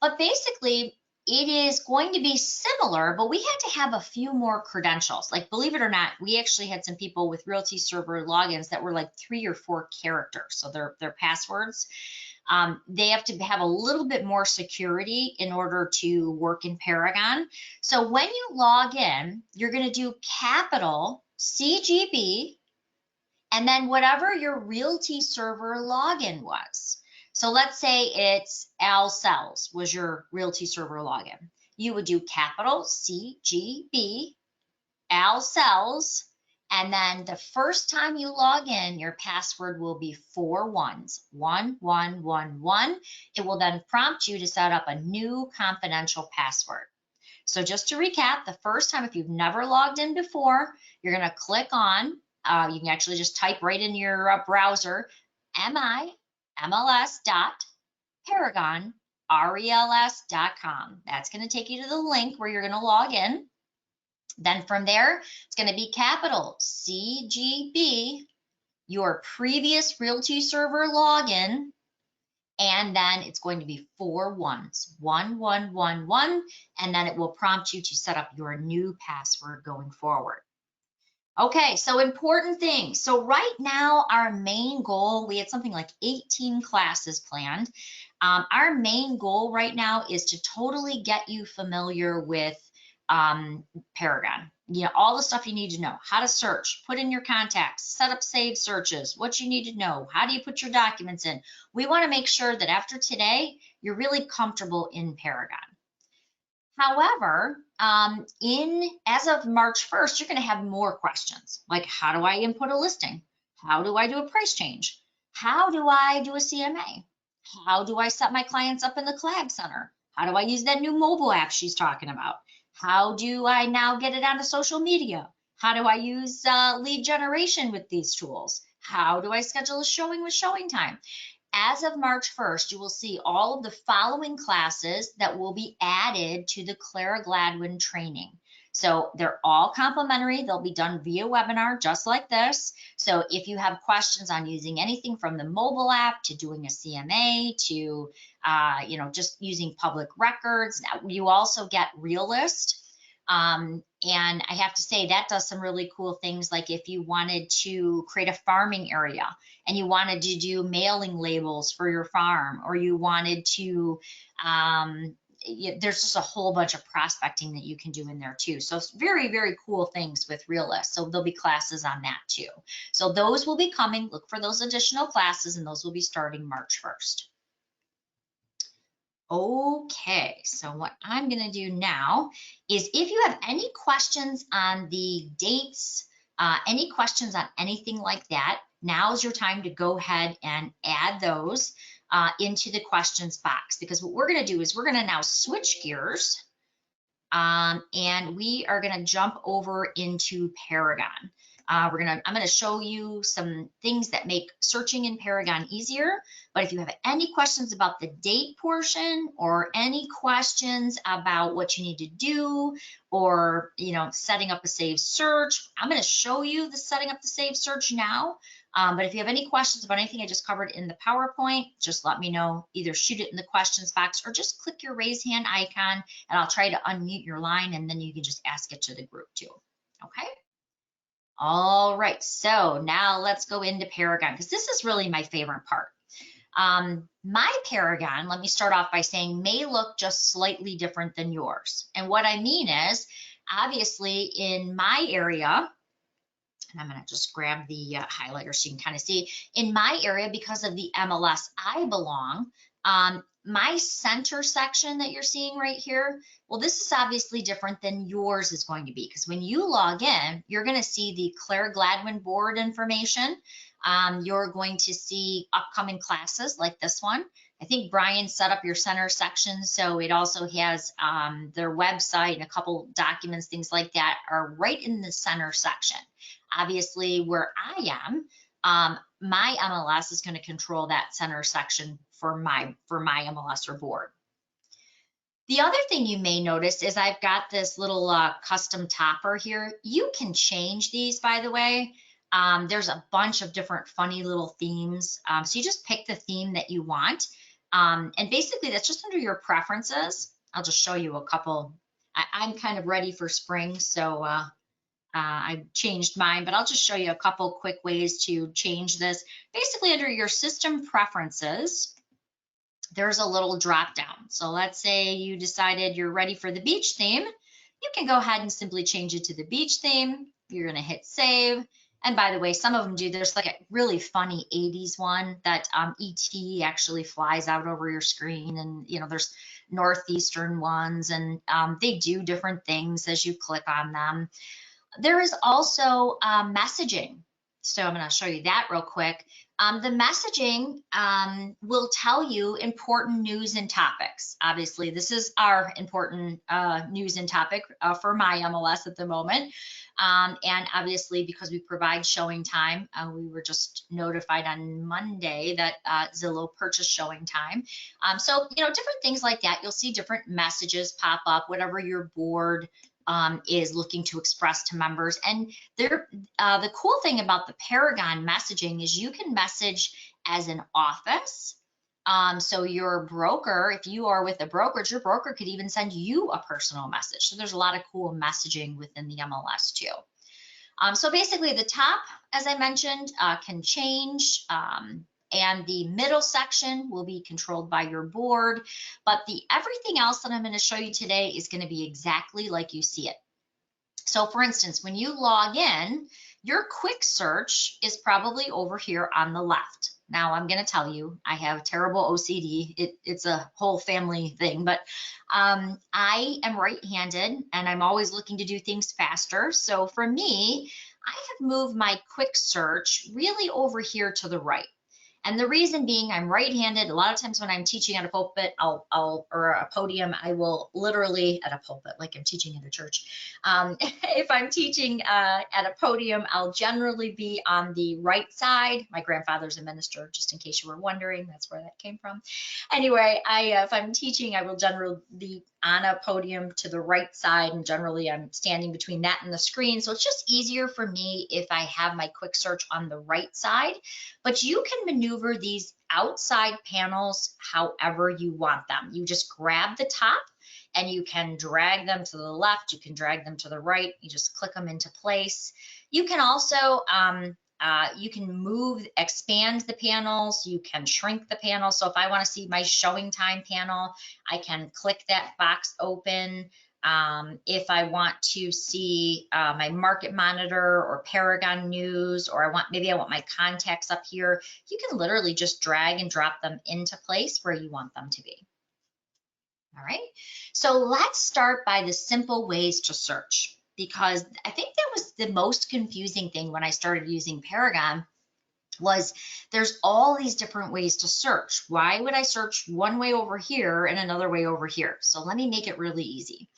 but basically it is going to be similar, but we had to have a few more credentials. Like, believe it or not, we actually had some people with Realty Server logins that were like 3 or 4 characters. So their passwords, they have to have a little bit more security in order to work in Paragon. So when you log in, you're going to do capital CGB and then whatever your Realty Server login was. So let's say it's Al Cells was your Realty Server login. You would do capital CGB, Al Cells, and then the first time you log in, your password will be 4 ones, 1111. It will then prompt you to set up a new confidential password. So just to recap, the first time, if you've never logged in before, you're going to click on, you can actually just type right in your browser, mils.paragon, rels.com. That's going to take you to the link where you're going to log in. Then from there, it's going to be capital CGB, your previous Realty Server login, and then it's going to be 4 ones, 1111, and then it will prompt you to set up your new password going forward. Okay, so important things. So right now, our main goal, we had something like 18 classes planned. Our main goal right now is to totally get you familiar with Paragon. You know, all the stuff you need to know, how to search, put in your contacts, set up saved searches, what you need to know, how do you put your documents in. We want to make sure that after today, you're really comfortable in Paragon. However, as of March 1st, you're going to have more questions, like how do I input a listing? How do I do a price change? How do I do a CMA? How do I set my clients up in the Clare Center? How do I use that new mobile app she's talking about? How do I now get it onto social media? How do I use lead generation with these tools? How do I schedule a showing with Showing Time? As of March 1st, you will see all of the following classes that will be added to the Clare Gladwin training. So they're all complimentary. They'll be done via webinar, just like this. So if you have questions on using anything from the mobile app to doing a CMA to, just using public records, you also get Realist. And I have to say that does some really cool things, like if you wanted to create a farming area and you wanted to do mailing labels for your farm, or you wanted to, there's just a whole bunch of prospecting that you can do in there too. So it's very, very cool things with Realist. So there'll be classes on that too. So those will be coming. Look for those additional classes, and those will be starting March 1st. Okay, so what I'm going to do now is, if you have any questions on the dates, any questions on anything like that, now's your time to go ahead and add those into the questions box, because what we're going to do is we're going to now switch gears and we are going to jump over into Paragon. I'm going to show you some things that make searching in Paragon easier. But if you have any questions about the date portion, or any questions about what you need to do, or setting up a saved search, I'm going to show you the setting up the saved search now. But if you have any questions about anything I just covered in the PowerPoint, just let me know. Either shoot it in the questions box or just click your raise hand icon, and I'll try to unmute your line, and then you can just ask it to the group too. Okay. All right, so now let's go into Paragon, because this is really my favorite part. My Paragon, let me start off by saying, may look just slightly different than yours. And what I mean is, obviously in my area, and I'm going to just grab the highlighter so you can kind of see, in my area, because of the MLS I belong, my center section that you're seeing right here, well, this is obviously different than yours is going to be, because when you log in, you're going to see the Clare Gladwin board information. You're going to see upcoming classes like this one. I think Brian set up your center section, so it also has their website and a couple documents, things like that are right in the center section. Obviously, where I am, my MLS is going to control that center section for my MLS or board. The other thing you may notice is I've got this little custom topper here. You can change these, by the way. There's a bunch of different funny little themes. So you just pick the theme that you want. And basically that's just under your preferences. I'll just show you a couple. I'm kind of ready for spring, so I've changed mine, but I'll just show you a couple quick ways to change this. Basically under your system preferences, there's a little drop down. So let's say you decided you're ready for the beach theme. You can go ahead and simply change it to the beach theme. You're going to hit save. And by the way, some of them do. There's like a really funny 80s one that ET actually flies out over your screen. And, you know, there's Northeastern ones, and they do different things as you click on them. There is also messaging. So I'm going to show you that real quick. The messaging will tell you important news and topics. Obviously, this is our important news and topic for my MLS at the moment. And obviously, because we provide showing time, we were just notified on Monday that Zillow purchased showing time. So, you know, different things like that. You'll see different messages pop up, whatever your board is looking to express to members. And the cool thing about the Paragon messaging is you can message as an office. So your broker, if you are with a brokerage, your broker could even send you a personal message. So there's a lot of cool messaging within the MLS too. So basically the top, as I mentioned, can change. And the middle section will be controlled by your board, but everything else that I'm going to show you today is going to be exactly like you see it. So for instance, when you log in, your quick search is probably over here on the left. Now I'm going to tell you, I have terrible OCD. It's a whole family thing, but I am right-handed and I'm always looking to do things faster. So for me, I have moved my quick search really over here to the right. And the reason being, I'm right-handed. A lot of times when I'm teaching at a pulpit, or a podium, I will literally at a pulpit, like I'm teaching at a church. If I'm teaching at a podium, I'll generally be on the right side. My grandfather's a minister, just in case you were wondering. That's where that came from. Anyway, if I'm teaching, I will generally be on a podium to the right side, and generally I'm standing between that and the screen. So it's just easier for me if I have my quick search on the right side, but you can maneuver these outside panels however you want them. You just grab the top and you can drag them to the left, you can drag them to the right, you just click them into place. You can also you can expand the panels, you can shrink the panel. So if I want to see my showing time panel, I can click that box open. If I want to see my market monitor or Paragon news, or maybe I want my contacts up here, you can literally just drag and drop them into place where you want them to be. All right, so let's start by the simple ways to search, because I think that was the most confusing thing when I started using Paragon. Was there's all these different ways to search. Why would I search one way over here and another way over here? So let me make it really easy.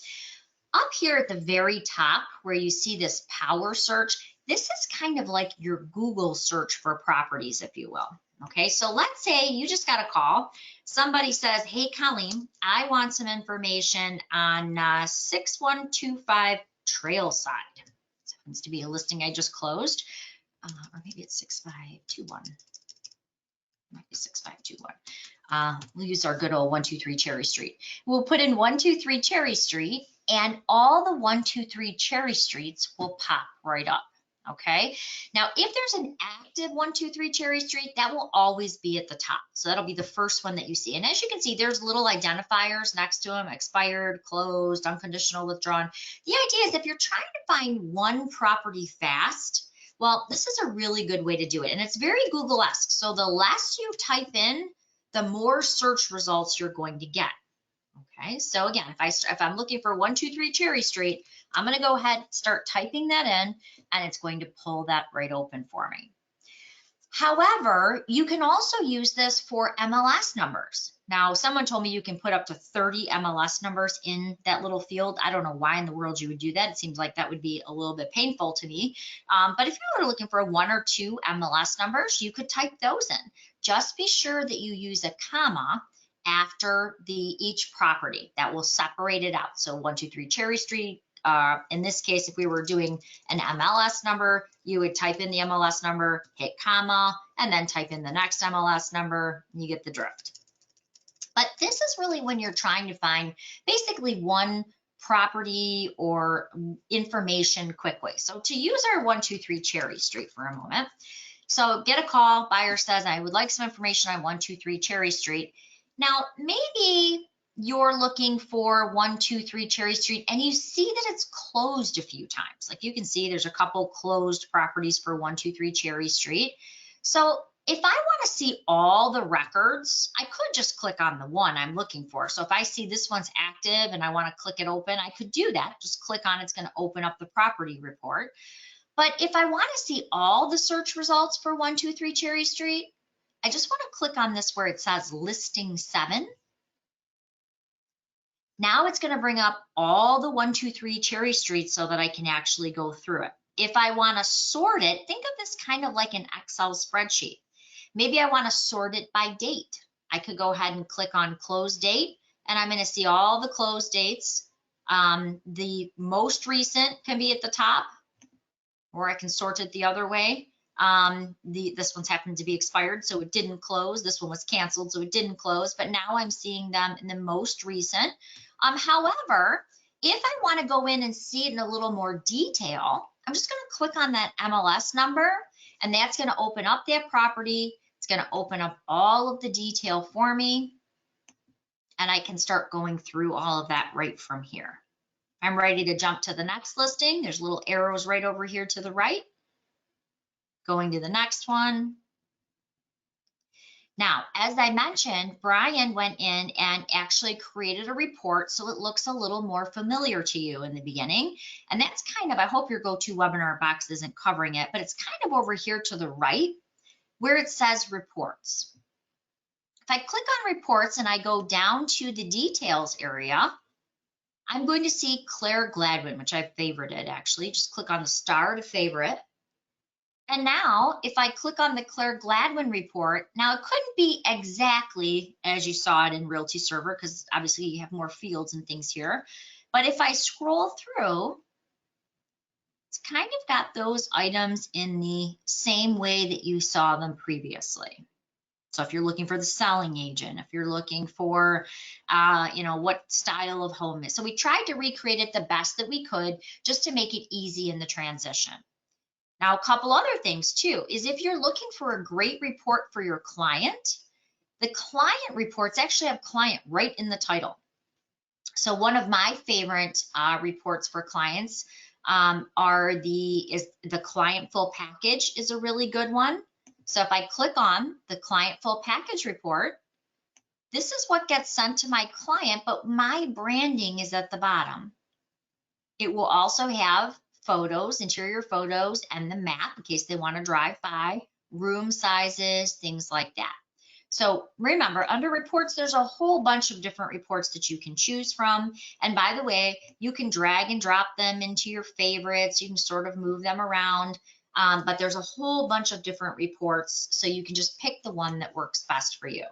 Up here at the very top where you see this power search, this is kind of like your Google search for properties, if you will. Okay, so let's say you just got a call. Somebody says, hey, Colleen, I want some information on 6125 Trailside. This happens to be a listing I just closed. Or maybe it's 6521. Might be 6521. We'll use our good old 123 Cherry Street. We'll put in 123 Cherry Street, and all the 123 Cherry Streets will pop right up. Okay. Now, if there's an active 123 Cherry Street, that will always be at the top. So that'll be the first one that you see. And as you can see, there's little identifiers next to them: expired, closed, unconditional, withdrawn. The idea is if you're trying to find one property fast, well, this is a really good way to do it. And it's very Google-esque. So the less you type in, the more search results you're going to get. Okay, so again, if I'm looking for 123 Cherry Street, I'm going to go ahead, start typing that in, and it's going to pull that right open for me. However, you can also use this for MLS numbers. Now, someone told me you can put up to 30 MLS numbers in that little field. I don't know why in the world you would do that. It seems like that would be a little bit painful to me. But if you were looking for 1 or 2 MLS numbers, you could type those in. Just be sure that you use a comma after each property. That will separate it out. So 123 Cherry Street. In this case, if we were doing an MLS number, you would type in the MLS number, hit comma, and then type in the next MLS number, and you get the drift. But this is really when you're trying to find basically one property or information quickly. So to use our 123 Cherry Street for a moment, so get a call, buyer says, I would like some information on 123 Cherry Street. Now, maybe you're looking for 123 Cherry Street and you see that it's closed a few times. Like you can see there's a couple closed properties for 123 Cherry Street. So if I want to see all the records, I could just click on the one I'm looking for. So if I see this one's active and I want to click it open, I could do that. Just click on it, it's going to open up the property report. But if I want to see all the search results for 123 Cherry Street, I just want to click on this where it says listing 7. Now it's going to bring up all the 123 Cherry Street so that I can actually go through it. If I want to sort it, think of this kind of like an Excel spreadsheet. Maybe I want to sort it by date. I could go ahead and click on close date, and I'm going to see all the close dates. The most recent can be at the top, or I can sort it the other way. This one's happened to be expired, so it didn't close. This one was canceled, so it didn't close, but now I'm seeing them in the most recent. However, if I want to go in and see it in a little more detail, I'm just going to click on that MLS number, and that's going to open up that property. It's going to open up all of the detail for me, and I can start going through all of that right from here. I'm ready to jump to the next listing. There's little arrows right over here to the right. Going to the next one. Now, as I mentioned, Brian went in and actually created a report so it looks a little more familiar to you in the beginning. And that's kind of, I hope your GoToWebinar box isn't covering it, but it's kind of over here to the right where it says reports. If I click on reports and I go down to the details area, I'm going to see Clare Gladwin, which I've favorited actually. Just click on the star to favorite. And now, if I click on the Clare Gladwin report, now it couldn't be exactly as you saw it in Realty Server, because obviously you have more fields and things here. But if I scroll through, it's kind of got those items in the same way that you saw them previously. So if you're looking for the selling agent, if you're looking for, what style of home is. So we tried to recreate it the best that we could just to make it easy in the transition. Now, a couple other things too, is if you're looking for a great report for your client, the client reports actually have client right in the title. So one of my favorite reports for clients is the client full package is a really good one. So if I click on the client full package report, this is what gets sent to my client, but my branding is at the bottom. It will also have photos, interior photos, and the map in case they want to drive by, room sizes, things like that. So remember, under reports, there's a whole bunch of different reports that you can choose from. And by the way, you can drag and drop them into your favorites. You can sort of move them around, but there's a whole bunch of different reports, so you can just pick the one that works best for you.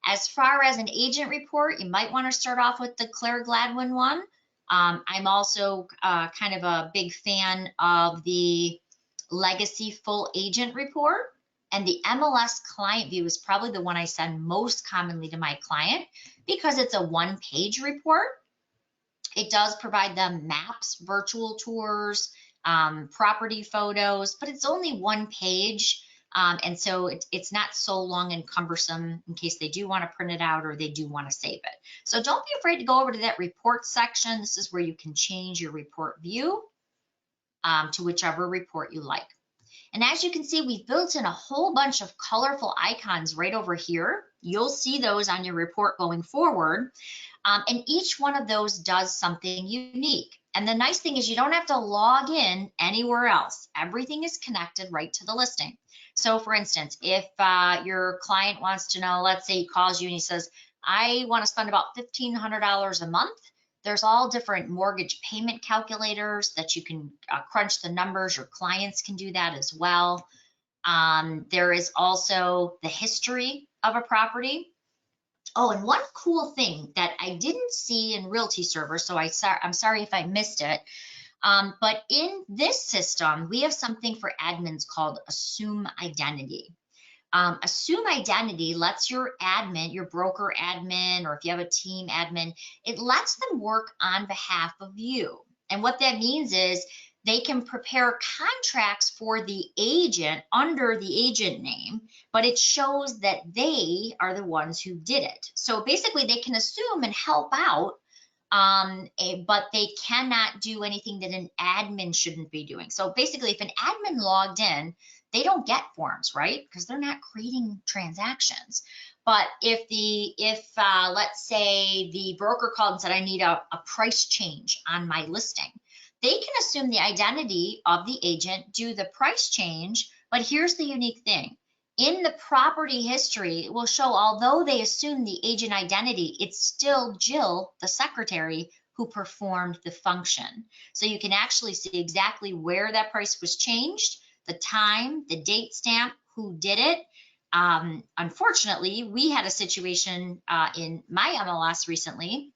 As far as an agent report, you might want to start off with the Clare Gladwin one. I'm also kind of a big fan of the Legacy Full Agent Report, and the MLS Client View is probably the one I send most commonly to my client because it's a one-page report. It does provide them maps, virtual tours, property photos, but it's only one page. And so it's not so long and cumbersome in case they do want to print it out or they do want to save it. So don't be afraid to go over to that report section. This is where you can change your report view to whichever report you like. And as you can see, we've built in a whole bunch of colorful icons right over here. You'll see those on your report going forward. And each one of those does something unique. And the nice thing is you don't have to log in anywhere else. Everything is connected right to the listing. So for instance, if your client wants to know, let's say he calls you and he says, I want to spend about $1,500 a month. There's all different mortgage payment calculators that you can crunch the numbers. Your clients can do that as well. There is also the history of a property. Oh, and one cool thing that I didn't see in Realty Server, so I'm sorry if I missed it, but in this system, we have something for admins called Assume Identity. Assume Identity lets your admin, your broker admin, or if you have a team admin, it lets them work on behalf of you. And what that means is they can prepare contracts for the agent under the agent name, but it shows that they are the ones who did it. So basically they can assume and help out, but they cannot do anything that an admin shouldn't be doing. So basically if an admin logged in, they don't get forms, right? Because they're not creating transactions. But if let's say the broker called and said, I need a price change on my listing, they can assume the identity of the agent, do the price change, but here's the unique thing. In the property history, it will show, although they assume the agent identity, it's still Jill, the secretary, who performed the function. So you can actually see exactly where that price was changed, the time, the date stamp, who did it. Unfortunately, we had a situation in my MLS recently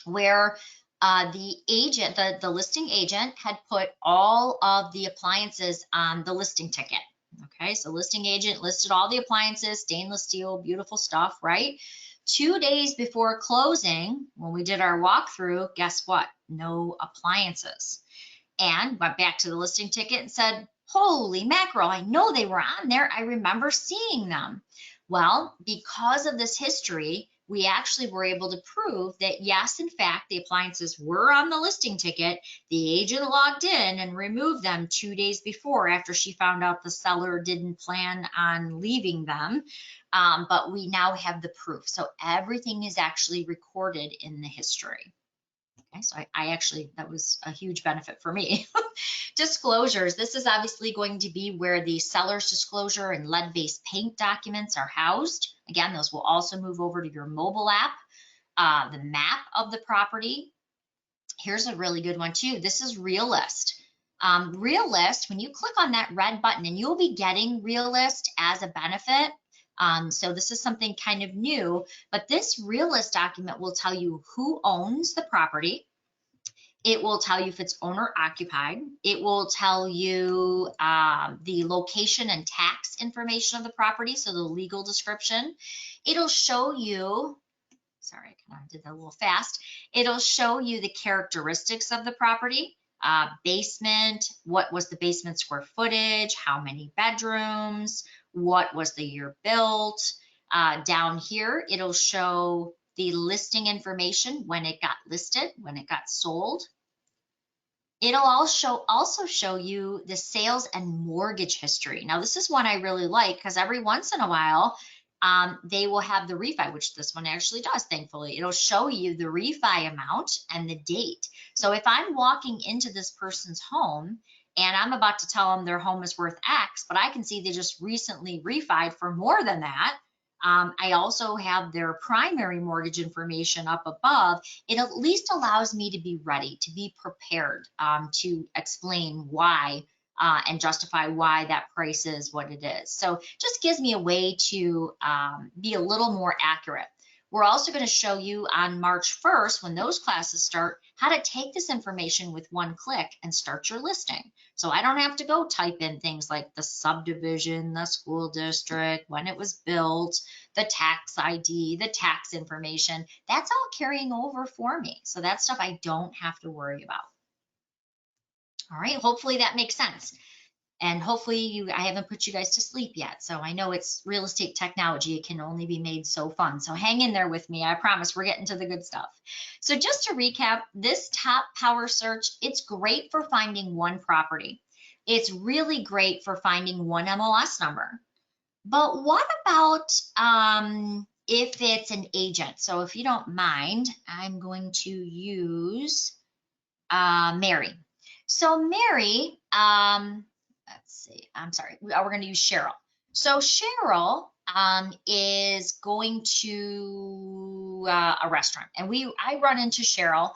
where the agent, the listing agent, had put all of the appliances on the listing ticket. Okay, so listing agent listed all the appliances, stainless steel, beautiful stuff, right? 2 days before closing, when we did our walkthrough, guess what? No appliances. And went back to the listing ticket and said, holy mackerel, I know they were on there. I remember seeing them. Well, because of this history, we actually were able to prove that yes, in fact, the appliances were on the listing ticket. The agent logged in and removed them 2 days before after she found out the seller didn't plan on leaving them. But we now have the proof. So everything is actually recorded in the history. Okay, so I actually, that was a huge benefit for me. Disclosures. This is obviously going to be where the seller's disclosure and lead-based paint documents are housed. Again, those will also move over to your mobile app. The map of the property. Here's a really good one too. This is Realist. Realist, when you click on that red button, and you'll be getting Realist as a benefit. So this is something kind of new, but this Realist document will tell you who owns the property. It will tell you if it's owner occupied. It will tell you the location and tax information of the property, so the legal description. It'll show you, sorry, I kind of did that a little fast. It'll show you the characteristics of the property. Basement, what was the basement square footage, how many bedrooms, what was the year built. Down here, it'll show the listing information, when it got listed, when it got sold. It'll also show you the sales and mortgage history. Now, this is one I really like because every once in a while, they will have the refi, which this one actually does, thankfully. It'll show you the refi amount and the date. So if I'm walking into this person's home and I'm about to tell them their home is worth X, but I can see they just recently refied for more than that. I also have their primary mortgage information up above. It at least allows me to be ready, to be prepared, to explain why and justify why that price is what it is. So just gives me a way to be a little more accurate. We're also going to show you on March 1st, when those classes start, how to take this information with one click and start your listing. So I don't have to go type in things like the subdivision, the school district, when it was built, the tax ID, the tax information. That's all carrying over for me. So that stuff I don't have to worry about. All right, hopefully that makes sense. And hopefully I haven't put you guys to sleep yet. So I know it's real estate technology. It can only be made so fun. So hang in there with me. I promise we're getting to the good stuff. So just to recap, this top power search, it's great for finding one property. It's really great for finding one MLS number. But what about if it's an agent? So if you don't mind, I'm going to use Mary. So Mary, let's see, I'm sorry, we're going to use Cheryl. So Cheryl is going to a restaurant, and I run into Cheryl,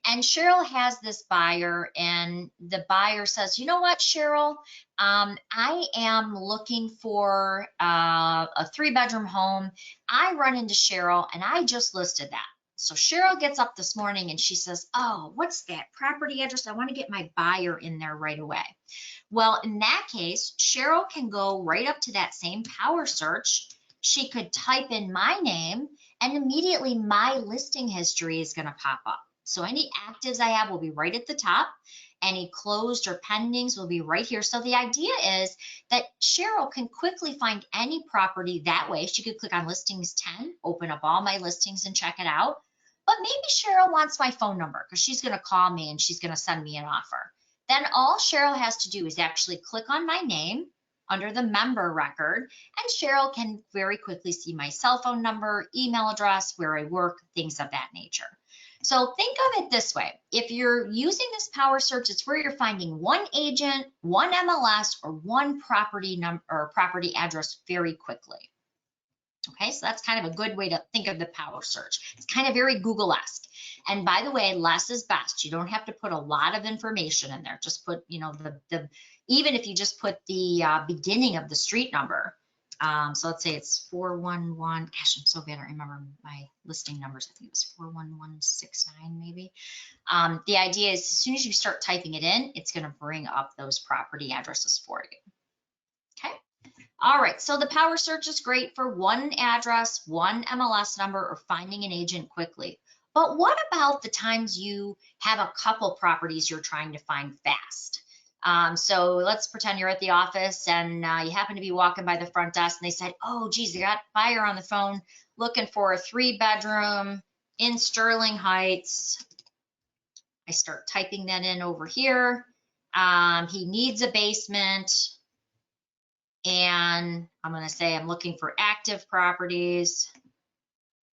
and Cheryl has this buyer, and the buyer says, you know what, Cheryl, I am looking for a 3-bedroom home. I run into Cheryl, and I just listed that. So Cheryl gets up this morning and she says, oh, what's that property address? I want to get my buyer in there right away. Well, in that case, Cheryl can go right up to that same power search. She could type in my name and immediately my listing history is going to pop up. So any actives I have will be right at the top. Any closed or pendings will be right here. So the idea is that Cheryl can quickly find any property that way. She could click on listings 10, open up all my listings and check it out. But maybe Cheryl wants my phone number because she's going to call me and she's going to send me an offer. Then all Cheryl has to do is actually click on my name under the member record, and Cheryl can very quickly see my cell phone number, email address, where I work, things of that nature. So think of it this way. If you're using this power search, it's where you're finding one agent, one MLS, or one property number or property address very quickly. Okay, so that's kind of a good way to think of the power search. It's kind of very Google-esque. And by the way, less is best. You don't have to put a lot of information in there. Just put, you know, even if you just put the beginning of the street number. So let's say it's 411. Gosh, I'm so bad. I remember my listing numbers. I think it was 41169 maybe. The idea is as soon as you start typing it in, it's going to bring up those property addresses for you. Okay. All right, so the power search is great for one address, one MLS number, or finding an agent quickly. But what about the times you have a couple properties you're trying to find fast? So let's pretend you're at the office and you happen to be walking by the front desk and they said, oh, geez, they got a buyer on the phone looking for a 3-bedroom in Sterling Heights. I start typing that in over here. He needs a basement. And I'm going to say I'm looking for active properties.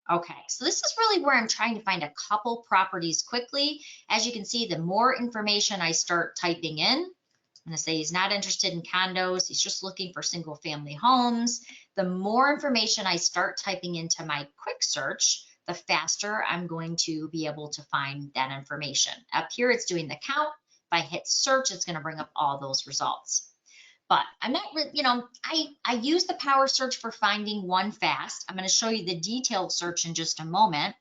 Okay, so this is really where I'm trying to find a couple properties quickly. As you can see, the more information I start typing in, I'm going to say he's not interested in condos. He's just looking for single family homes. The more information I start typing into my quick search, the faster I'm going to be able to find that information. Up here, it's doing the count. If I hit search, it's going to bring up all those results. But I'm not really, you know, I use the power search for finding one fast. I'm going to show you the detailed search in just a moment.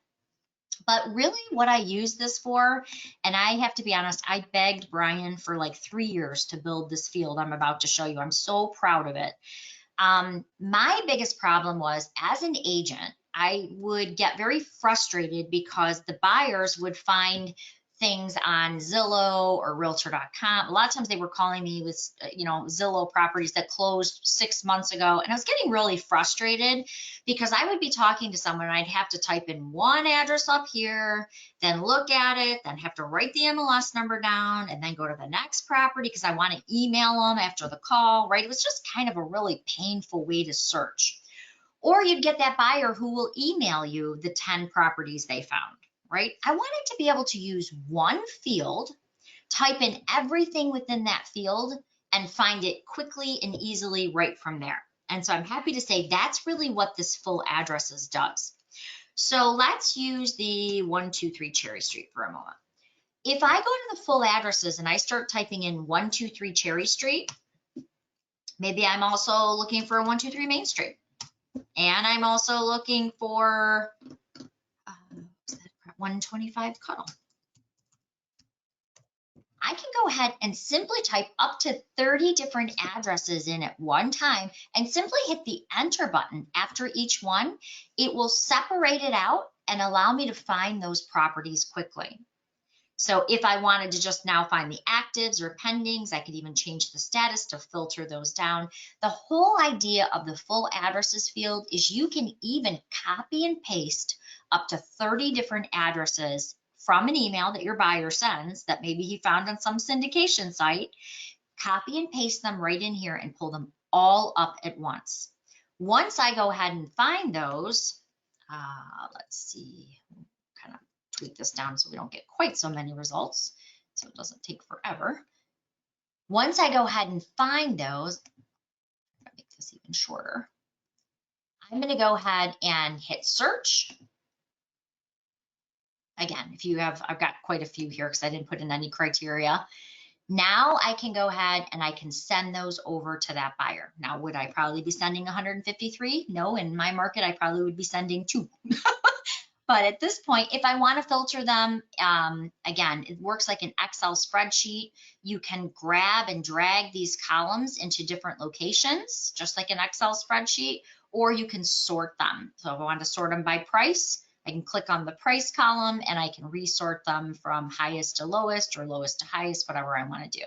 But really what I use this for, and I have to be honest, I begged Brian for like 3 years to build this field I'm about to show you. I'm so proud of it. My biggest problem was, as an agent, I would get very frustrated because the buyers would find things on Zillow or Realtor.com. A lot of times they were calling me with, you know, Zillow properties that closed 6 months ago. And I was getting really frustrated because I would be talking to someone and I'd have to type in one address up here, then look at it, then have to write the MLS number down and then go to the next property because I want to email them after the call, right? It was just kind of a really painful way to search. Or you'd get that buyer who will email you the 10 properties they found. Right? I wanted to be able to use one field, type in everything within that field, and find it quickly and easily right from there. And so I'm happy to say that's really what this full addresses does. So let's use the 123 Cherry Street for a moment. If I go to the full addresses and I start typing in 123 Cherry Street, maybe I'm also looking for 123 Main Street. And I'm also looking for 125 Cuddle. I can go ahead and simply type up to 30 different addresses in at one time and simply hit the enter button after each one. It will separate it out and allow me to find those properties quickly. So if I wanted to just now find the actives or pendings, I could even change the status to filter those down. The whole idea of the full addresses field is you can even copy and paste up to 30 different addresses from an email that your buyer sends that maybe he found on some syndication site, copy and paste them right in here and pull them all up at once. Once I go ahead and find those, let's see, kind of tweak this down so we don't get quite so many results, so it doesn't take forever. Once I go ahead and find those, I'm gonna make this even shorter. I'm gonna go ahead and hit search. Again, if you have, I've got quite a few here because I didn't put in any criteria. Now I can go ahead and I can send those over to that buyer. Now, would I probably be sending 153? No, in my market, I probably would be sending 2. But at this point, if I want to filter them, again, it works like an Excel spreadsheet. You can grab and drag these columns into different locations, just like an Excel spreadsheet, or you can sort them. So if I want to sort them by price, I can click on the price column and I can resort them from highest to lowest or lowest to highest, whatever I want to do.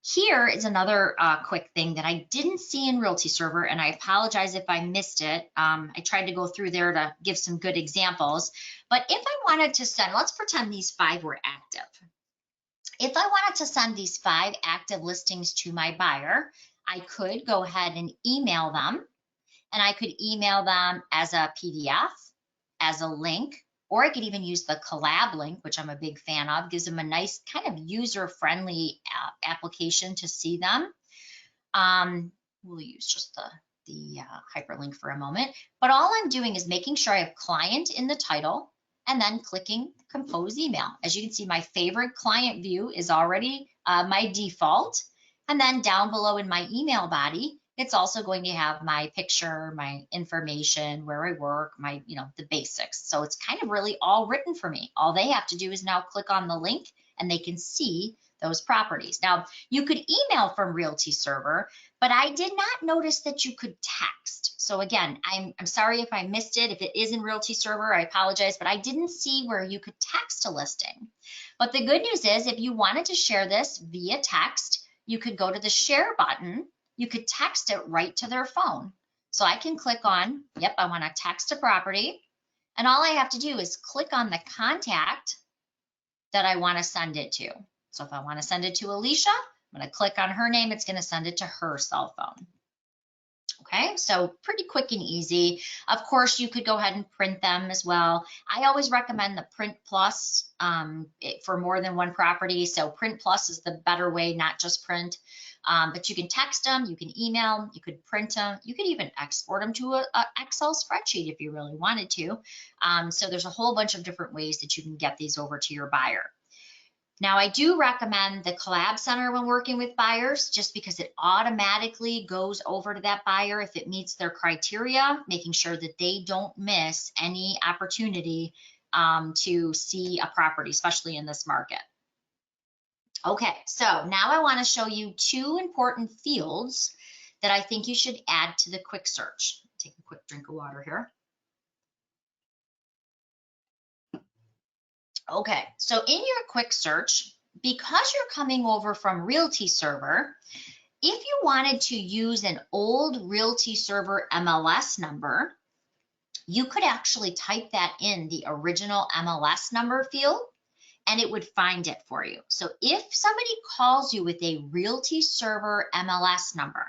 Here is another quick thing that I didn't see in Realty Server, and I apologize if I missed it. I tried to go through there to give some good examples, but if I wanted to send, let's pretend these 5 were active. If I wanted to send these 5 active listings to my buyer, I could go ahead and email them, and I could email them as a PDF, as a link, or I could even use the collab link, which I'm a big fan of. Gives them a nice kind of user-friendly application to see them. We'll use just the hyperlink for a moment. But all I'm doing is making sure I have client in the title and then clicking compose email. As you can see, my favorite client view is already my default. And then down below in my email body, it's also going to have my picture, my information, where I work, my, the basics. So it's kind of really all written for me. All they have to do is now click on the link and they can see those properties. Now, you could email from Realty Server, but I did not notice that you could text. So again, I'm sorry if I missed it. If it is in Realty Server, I apologize, but I didn't see where you could text a listing. But the good news is if you wanted to share this via text, you could go to the share button. You could text it right to their phone. So I can click on, yep, I want to text a property. And all I have to do is click on the contact that I want to send it to. So if I want to send it to Alicia, I'm going to click on her name. It's going to send it to her cell phone. Okay, so pretty quick and easy. Of course, you could go ahead and print them as well. I always recommend the Print Plus for more than one property. So Print Plus is the better way, not just print. But you can text them, you can email, you could print them, you could even export them to an Excel spreadsheet if you really wanted to. So there's a whole bunch of different ways that you can get these over to your buyer. Now, I do recommend the Collab Center when working with buyers, just because it automatically goes over to that buyer if it meets their criteria, making sure that they don't miss any opportunity to see a property, especially in this market. Okay, so now I want to show you 2 important fields that I think you should add to the quick search. Take a quick drink of water here. Okay, so in your quick search, because you're coming over from Realty Server, if you wanted to use an old Realty Server MLS number, you could actually type that in the original MLS number field and it would find it for you. So if somebody calls you with a Realty Server MLS number,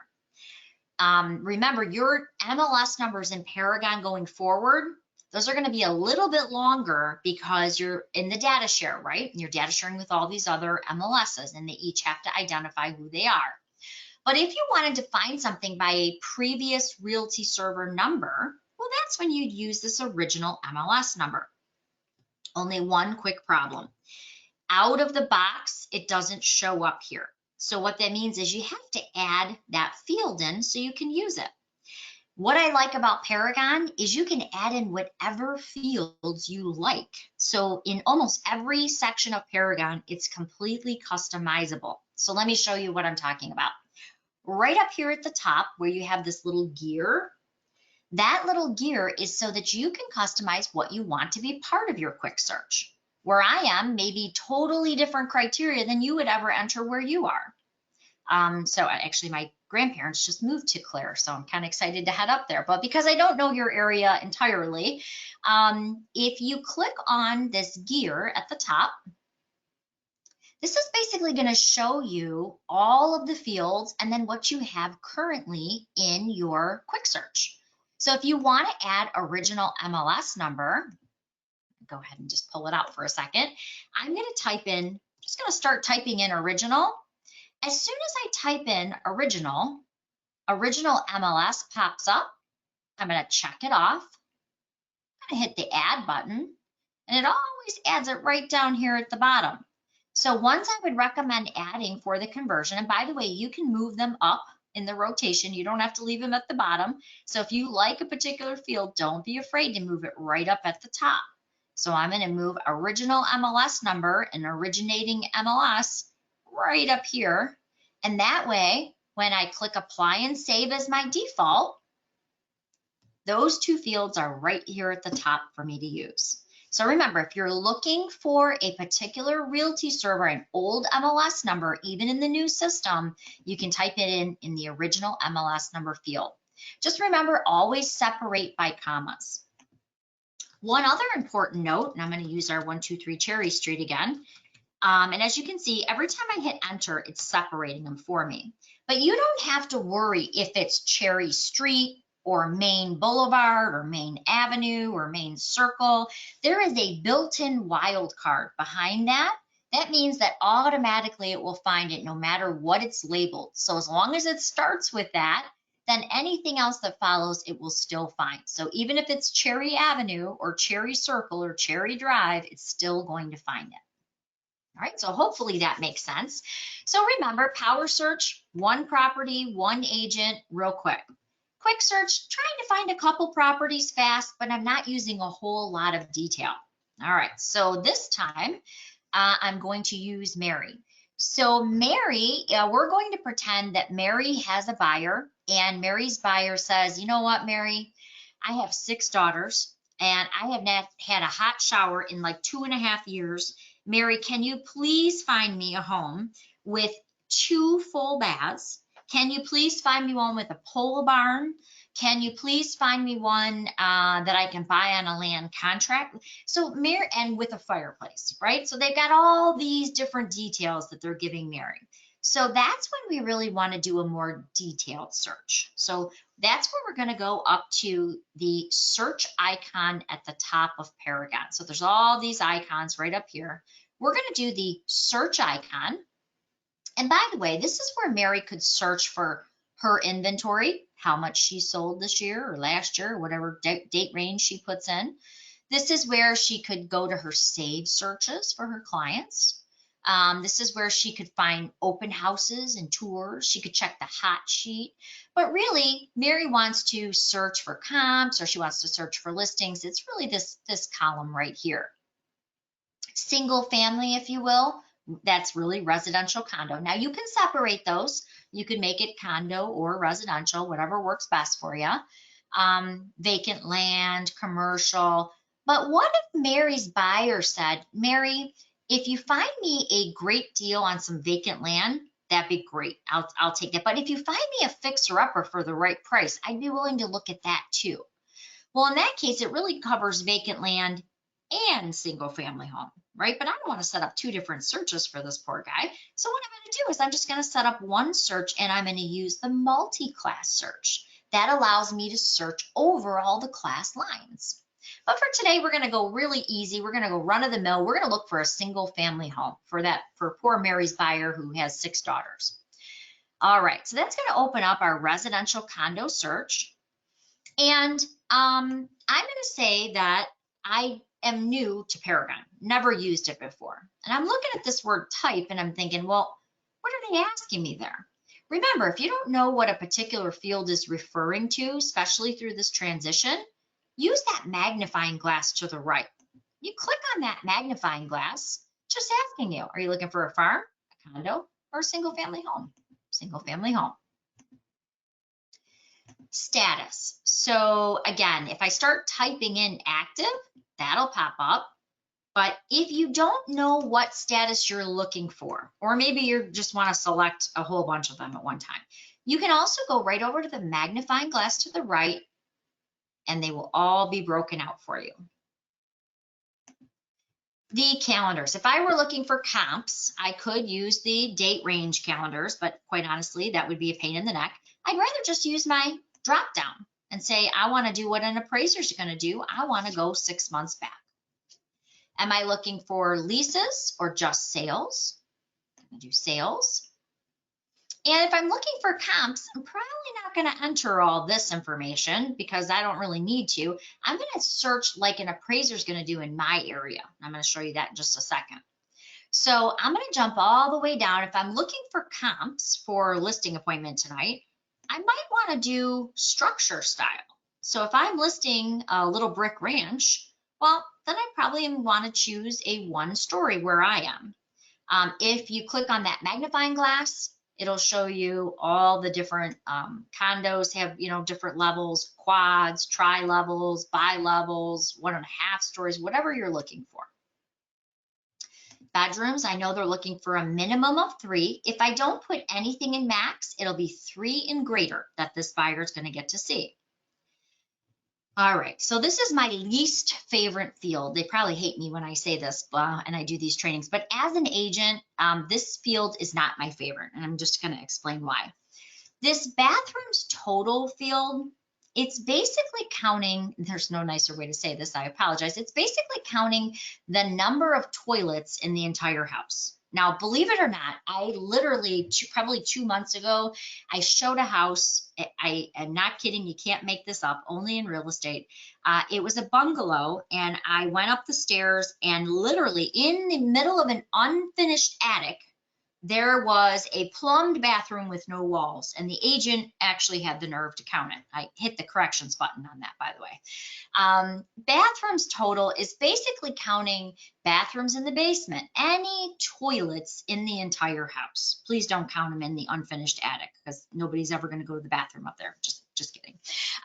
remember your MLS numbers in Paragon going forward, those are going to be a little bit longer because you're in the data share, right? And you're data sharing with all these other MLSs and they each have to identify who they are. But if you wanted to find something by a previous Realty Server number, well, that's when you'd use this original MLS number. Only one quick problem. Out of the box, it doesn't show up here. So what that means is you have to add that field in so you can use it. What I like about Paragon is you can add in whatever fields you like. So in almost every section of Paragon, it's completely customizable. So let me show you what I'm talking about. Right up here at the top where you have this little gear, that little gear is so that you can customize what you want to be part of your quick search. Where I am may be totally different criteria than you would ever enter where you are. So actually my grandparents just moved to Clare, so I'm kind of excited to head up there. But because I don't know your area entirely, if you click on this gear at the top, This is basically going to show you all of the fields and then what you have currently in your quick search. So if you want to add original MLS number, go ahead and just pull it out for a second. I'm going to type in, just going to start typing in original. As soon as I type in original MLS pops up. I'm going to check it off. I'm going to hit the add button, and it always adds it right down here at the bottom. So ones I would recommend adding for the conversion, and by the way, you can move them up in the rotation. You don't have to leave them at the bottom. So if you like a particular field, don't be afraid to move it right up at the top. So I'm going to move original MLS number and originating MLS right up here. And that way, when I click apply and save as my default, those two fields are right here at the top for me to use. So remember, if you're looking for a particular realty server, an old MLS number, even in the new system, you can type it in the original MLS number field. Just remember, always separate by commas. One other important note, and I'm going to use our 123 Cherry Street again. And as you can see, every time I hit enter, it's separating them for me. But you don't have to worry if it's Cherry Street or Main Boulevard or Main Avenue or Main Circle. There is a built-in wildcard behind that. That means that automatically it will find it no matter what it's labeled. So as long as it starts with that, then anything else that follows it will still find. So even if it's Cherry Avenue or Cherry Circle or Cherry Drive, it's still going to find it. All right, so hopefully that makes sense. So remember, power search, one property, one agent, real quick. Quick search, trying to find a couple properties fast, but I'm not using a whole lot of detail. All right, so this time I'm going to use Mary. So Mary, we're going to pretend that Mary has a buyer, and Mary's buyer says, you know what, Mary, I have 6 daughters, and I have not had a hot shower in like 2.5 years. Mary, can you please find me a home with 2 full baths? Can you please find me one with a pole barn? Can you please find me one that I can buy on a land contract? So Mary, and with a fireplace, right? So they've got all these different details that they're giving Mary. So that's when we really want to do a more detailed search. So that's where we're going to go up to the search icon at the top of Paragon. So there's all these icons right up here. We're going to do the search icon. And by the way, this is where Mary could search for her inventory, how much she sold this year or last year, or whatever date range she puts in. This is where she could go to her saved searches for her clients. This is where she could find open houses and tours. She could check the hot sheet. But really, Mary wants to search for comps, or she wants to search for listings. It's really this column right here. Single family, if you will. That's really residential condo. Now you can separate those. You can make it condo or residential, whatever works best for you. Vacant land, commercial. But what if Mary's buyer said, Mary, if you find me a great deal on some vacant land, that'd be great. I'll take that. But if you find me a fixer-upper for the right price, I'd be willing to look at that too. Well, in that case, it really covers vacant land and single family home, right? But I don't want to set up 2 different searches for this poor guy. So what I'm going to do is I'm just going to set up one search, and I'm going to use the multi-class search. That allows me to search over all the class lines. But for today, we're going to go really easy. We're going to go run of the mill. We're going to look for a single family home for poor Mary's buyer who has 6 daughters. All right, so that's going to open up our residential condo search. And I'm going to say that I am new to Paragon, never used it before. And I'm looking at this word type and I'm thinking, well, what are they asking me there? Remember, if you don't know what a particular field is referring to, especially through this transition, use that magnifying glass to the right. You click on that magnifying glass, just asking you, are you looking for a farm, a condo, or a single family home? Single family home. Status. So again, if I start typing in active, that'll pop up. But if you don't know what status you're looking for, or maybe you just want to select a whole bunch of them at one time, you can also go right over to the magnifying glass to the right, and they will all be broken out for you. The calendars. If I were looking for comps, I could use the date range calendars, but quite honestly, that would be a pain in the neck. I'd rather just use my drop down and say, I want to do what an appraiser's going to do. I want to go 6 months back. Am I looking for leases or just sales? I'm going to do sales. And if I'm looking for comps, I'm probably not going to enter all this information because I don't really need to. I'm going to search like an appraiser is going to do in my area. I'm going to show you that in just a second. So I'm going to jump all the way down. If I'm looking for comps for a listing appointment tonight, I might want to do structure style. So if I'm listing a little brick ranch, well, then I probably want to choose a 1-story where I am. If you click on that magnifying glass, it'll show you all the different condos have, different levels, quads, tri-levels, bi-levels, 1.5 stories, whatever you're looking for. Bedrooms, I know they're looking for a minimum of 3. If I don't put anything in max, it'll be 3 and greater that this buyer is going to get to see. All right, so this is my least favorite field. They probably hate me when I say this and I do these trainings, but as an agent, this field is not my favorite, and I'm just going to explain why. This bathrooms total field, it's basically counting, there's no nicer way to say this, I apologize. It's basically counting the number of toilets in the entire house. Now, believe it or not, I literally, probably 2 months ago, I showed a house. I am not kidding. You can't make this up, only in real estate. It was a bungalow, and I went up the stairs, and literally in the middle of an unfinished attic, there was a plumbed bathroom with no walls, and the agent actually had the nerve to count it. I hit the corrections button on that, by the way. Bathrooms total is basically counting bathrooms in the basement, any toilets in the entire house. Please don't count them in the unfinished attic because nobody's ever going to go to the bathroom up there. Just kidding.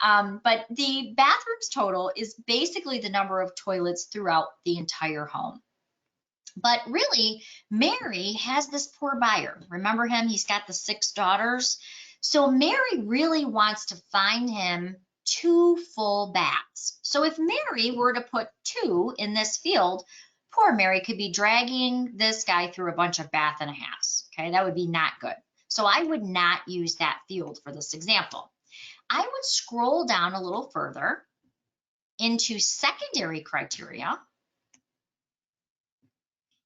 But the bathrooms total is basically the number of toilets throughout the entire home. But really, Mary has this poor buyer. Remember him? He's got the 6 daughters. So Mary really wants to find him 2 full baths. So if Mary were to put 2 in this field, poor Mary could be dragging this guy through a bunch of bath and a halves. Okay, that would be not good. So I would not use that field for this example. I would scroll down a little further into secondary criteria.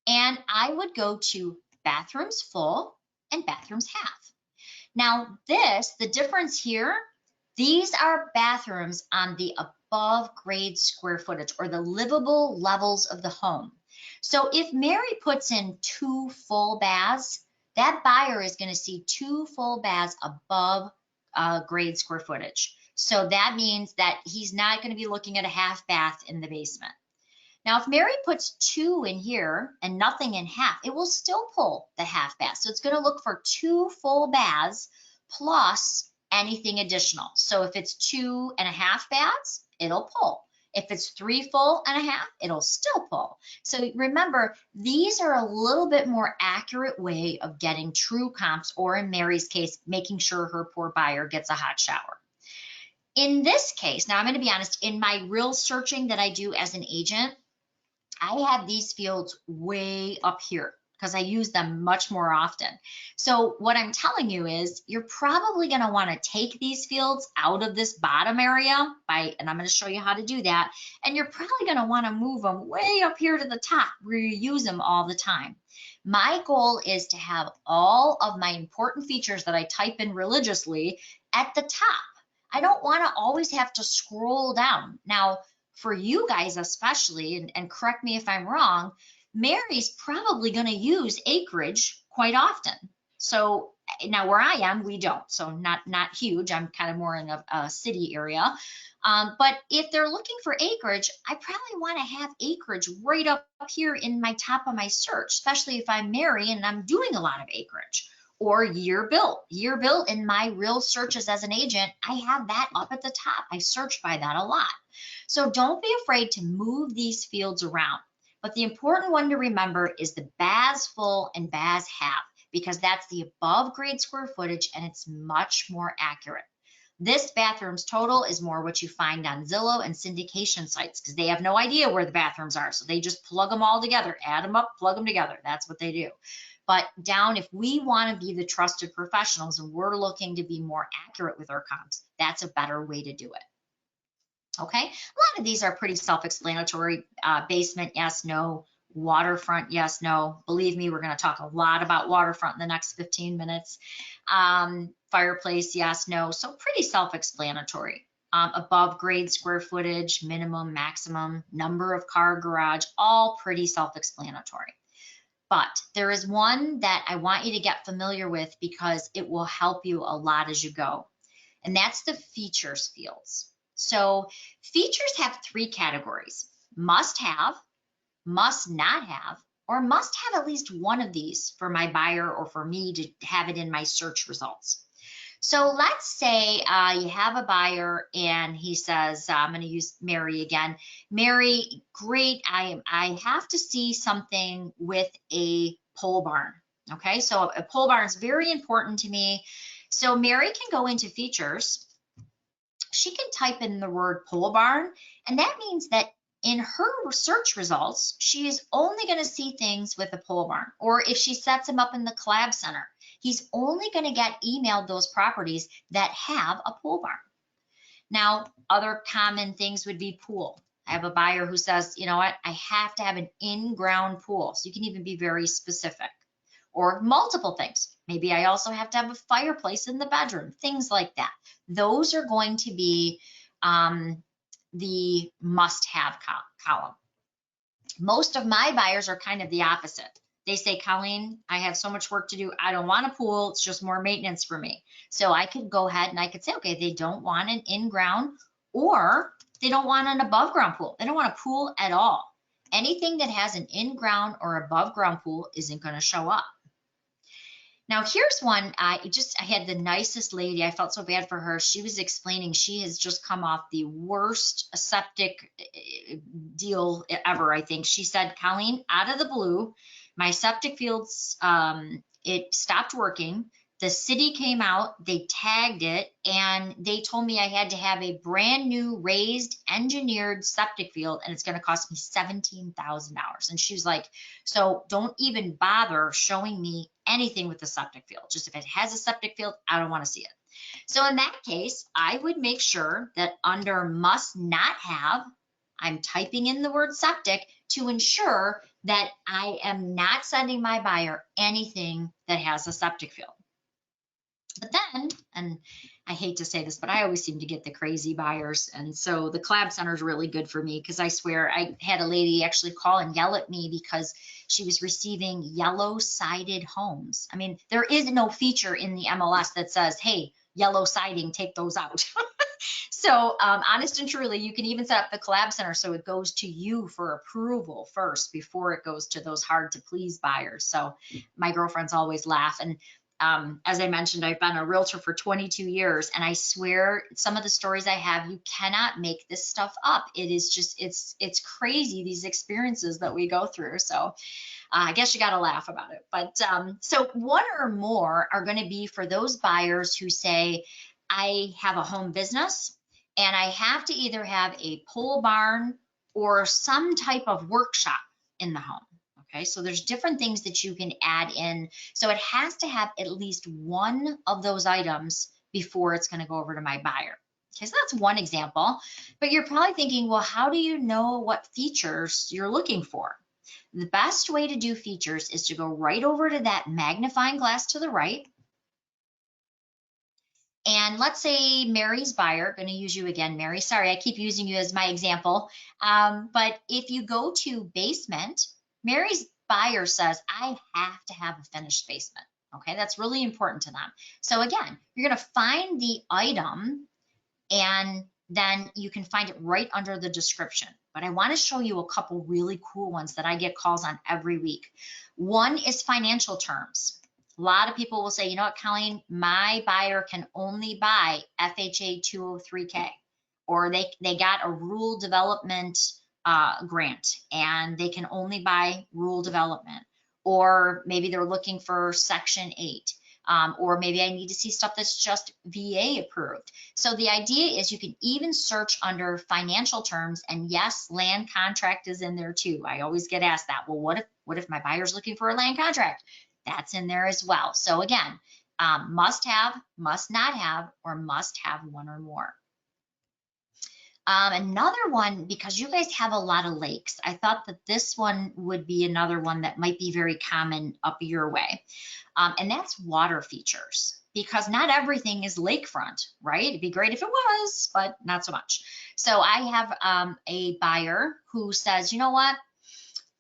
And I would go to bathrooms full and bathrooms half. Now the difference here, these are bathrooms on the above grade square footage or the livable levels of the home. So if Mary puts in 2 full baths, that buyer is going to see 2 full baths above grade square footage. So that means that he's not going to be looking at a half bath in the basement. Now, if Mary puts 2 in here and nothing in half, it will still pull the half bath. So it's going to look for 2 full baths plus anything additional. So if it's 2.5 baths, it'll pull. If it's 3 full and a half, it'll still pull. So remember, these are a little bit more accurate way of getting true comps, or in Mary's case, making sure her poor buyer gets a hot shower. In this case, now I'm going to be honest, in my real searching that I do as an agent, I have these fields way up here because I use them much more often. So what I'm telling you is you're probably going to want to take these fields out of this bottom area and I'm going to show you how to do that. And you're probably going to want to move them way up here to the top where you use them all the time. My goal is to have all of my important features that I type in religiously at the top. I don't want to always have to scroll down. Now, for you guys especially, and correct me if I'm wrong, Mary's probably going to use acreage quite often. So now where I am, we don't. So not huge. I'm kind of more in a city area. But if they're looking for acreage, I probably want to have acreage right up here in my top of my search, especially if I'm Mary and I'm doing a lot of acreage. Or year built. Year built in my real searches as an agent, I have that up at the top. I search by that a lot. So don't be afraid to move these fields around. But the important one to remember is the baths full and baths half, because that's the above grade square footage and it's much more accurate. This bathroom's total is more what you find on Zillow and syndication sites because they have no idea where the bathrooms are. So they just plug them all together, add them up, plug them together. That's what they do. But down, if we want to be the trusted professionals and we're looking to be more accurate with our comps, that's a better way to do it. Okay, a lot of these are pretty self-explanatory. Basement, yes, no. Waterfront, yes, no. Believe me, we're going to talk a lot about waterfront in the next 15 minutes. Fireplace, yes, no. So pretty self-explanatory. Above grade square footage, minimum, maximum, number of car garage, all pretty self-explanatory. But there is one that I want you to get familiar with because it will help you a lot as you go. And that's the features fields. So features have 3 categories: must have, must not have, or must have at least one of these for my buyer or for me to have it in my search results. So let's say you have a buyer and he says, I'm going to use Mary again. Mary, great, I have to see something with a pole barn. Okay, so a pole barn is very important to me. So Mary can go into features. She can type in the word pole barn, and that means that in her search results, she is only going to see things with a pole barn. Or if she sets them up in the collab center, he's only going to get emailed those properties that have a pole barn. Now, other common things would be pool. I have a buyer who says, you know what, I have to have an in-ground pool. So you can even be very specific. Or multiple things. Maybe I also have to have a fireplace in the bedroom, things like that. Those are going to be the must-have column. Most of my buyers are kind of the opposite. They say, Colleen, I have so much work to do. I don't want a pool. It's just more maintenance for me. So I could go ahead and I could say, okay, they don't want an in-ground or they don't want an above-ground pool. They don't want a pool at all. Anything that has an in-ground or above-ground pool isn't going to show up. Now, here's one. I had the nicest lady. I felt so bad for her. She was explaining she has just come off the worst septic deal ever, I think. She said, Colleen, out of the blue, my septic fields, it stopped working. The city came out, they tagged it, and they told me I had to have a brand new raised engineered septic field, and it's going to cost me $17,000. And she was like, so don't even bother showing me anything with the septic field. Just if it has a septic field, I don't want to see it. So in that case, I would make sure that under must not have, I'm typing in the word septic to ensure that I am not sending my buyer anything that has a septic field. But then, and I hate to say this, but I always seem to get the crazy buyers. And so the collab center is really good for me because I swear I had a lady actually call and yell at me because she was receiving yellow sided homes. I mean, there is no feature in the MLS that says, hey, yellow siding, take those out. So honest and truly, you can even set up the collab center so it goes to you for approval first before it goes to those hard to please buyers. So my girlfriends always laugh. And as I mentioned, I've been a realtor for 22 years, and I swear some of the stories I have, you cannot make this stuff up. It is just, it's crazy, these experiences that we go through. So I guess you got to laugh about it. But so one or more are going to be for those buyers who say, I have a home business and I have to either have a pole barn or some type of workshop in the home. Okay, so there's different things that you can add in. So it has to have at least one of those items before it's going to go over to my buyer. Okay, so that's one example. But you're probably thinking, well, how do you know what features you're looking for? The best way to do features is to go right over to that magnifying glass to the right. And let's say Mary's buyer, going to use you again, Mary. Sorry, I keep using you as my example. But if you go to basement, Mary's buyer says, I have to have a finished basement. Okay, that's really important to them. So again, you're going to find the item and then you can find it right under the description. But I want to show you a couple really cool ones that I get calls on every week. One is financial terms. A lot of people will say, you know what, Colleen, my buyer can only buy FHA 203K, or they got a rural development grant and they can only buy rural development, or maybe they're looking for Section 8. or maybe I need to see stuff that's just VA approved. So the idea is you can even search under financial terms, and yes, land contract is in there too. I always get asked that. Well, what if my buyer's looking for a land contract? That's in there as well. So again, must have, must not have, or must have one or more. Another one, because you guys have a lot of lakes, I thought that this one would be another one that might be very common up your way. And that's water features, because not everything is lakefront, right? It'd be great if it was, but not so much. So I have a buyer who says, you know what?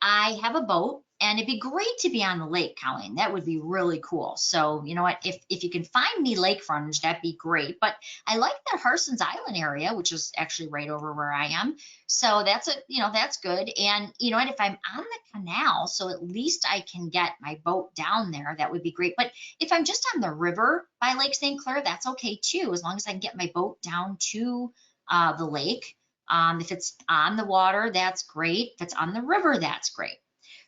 I have a boat and it'd be great to be on the lake, Colleen. That would be really cool. So, you know what, if you can find me lake frontage, that'd be great. But I like that Harson's Island area, which is actually right over where I am. So that's that's good. And you know what, if I'm on the canal, so at least I can get my boat down there, that would be great. But if I'm just on the river by Lake St. Clair, that's okay too, as long as I can get my boat down to the lake. If it's on the water, that's great. If it's on the river, that's great.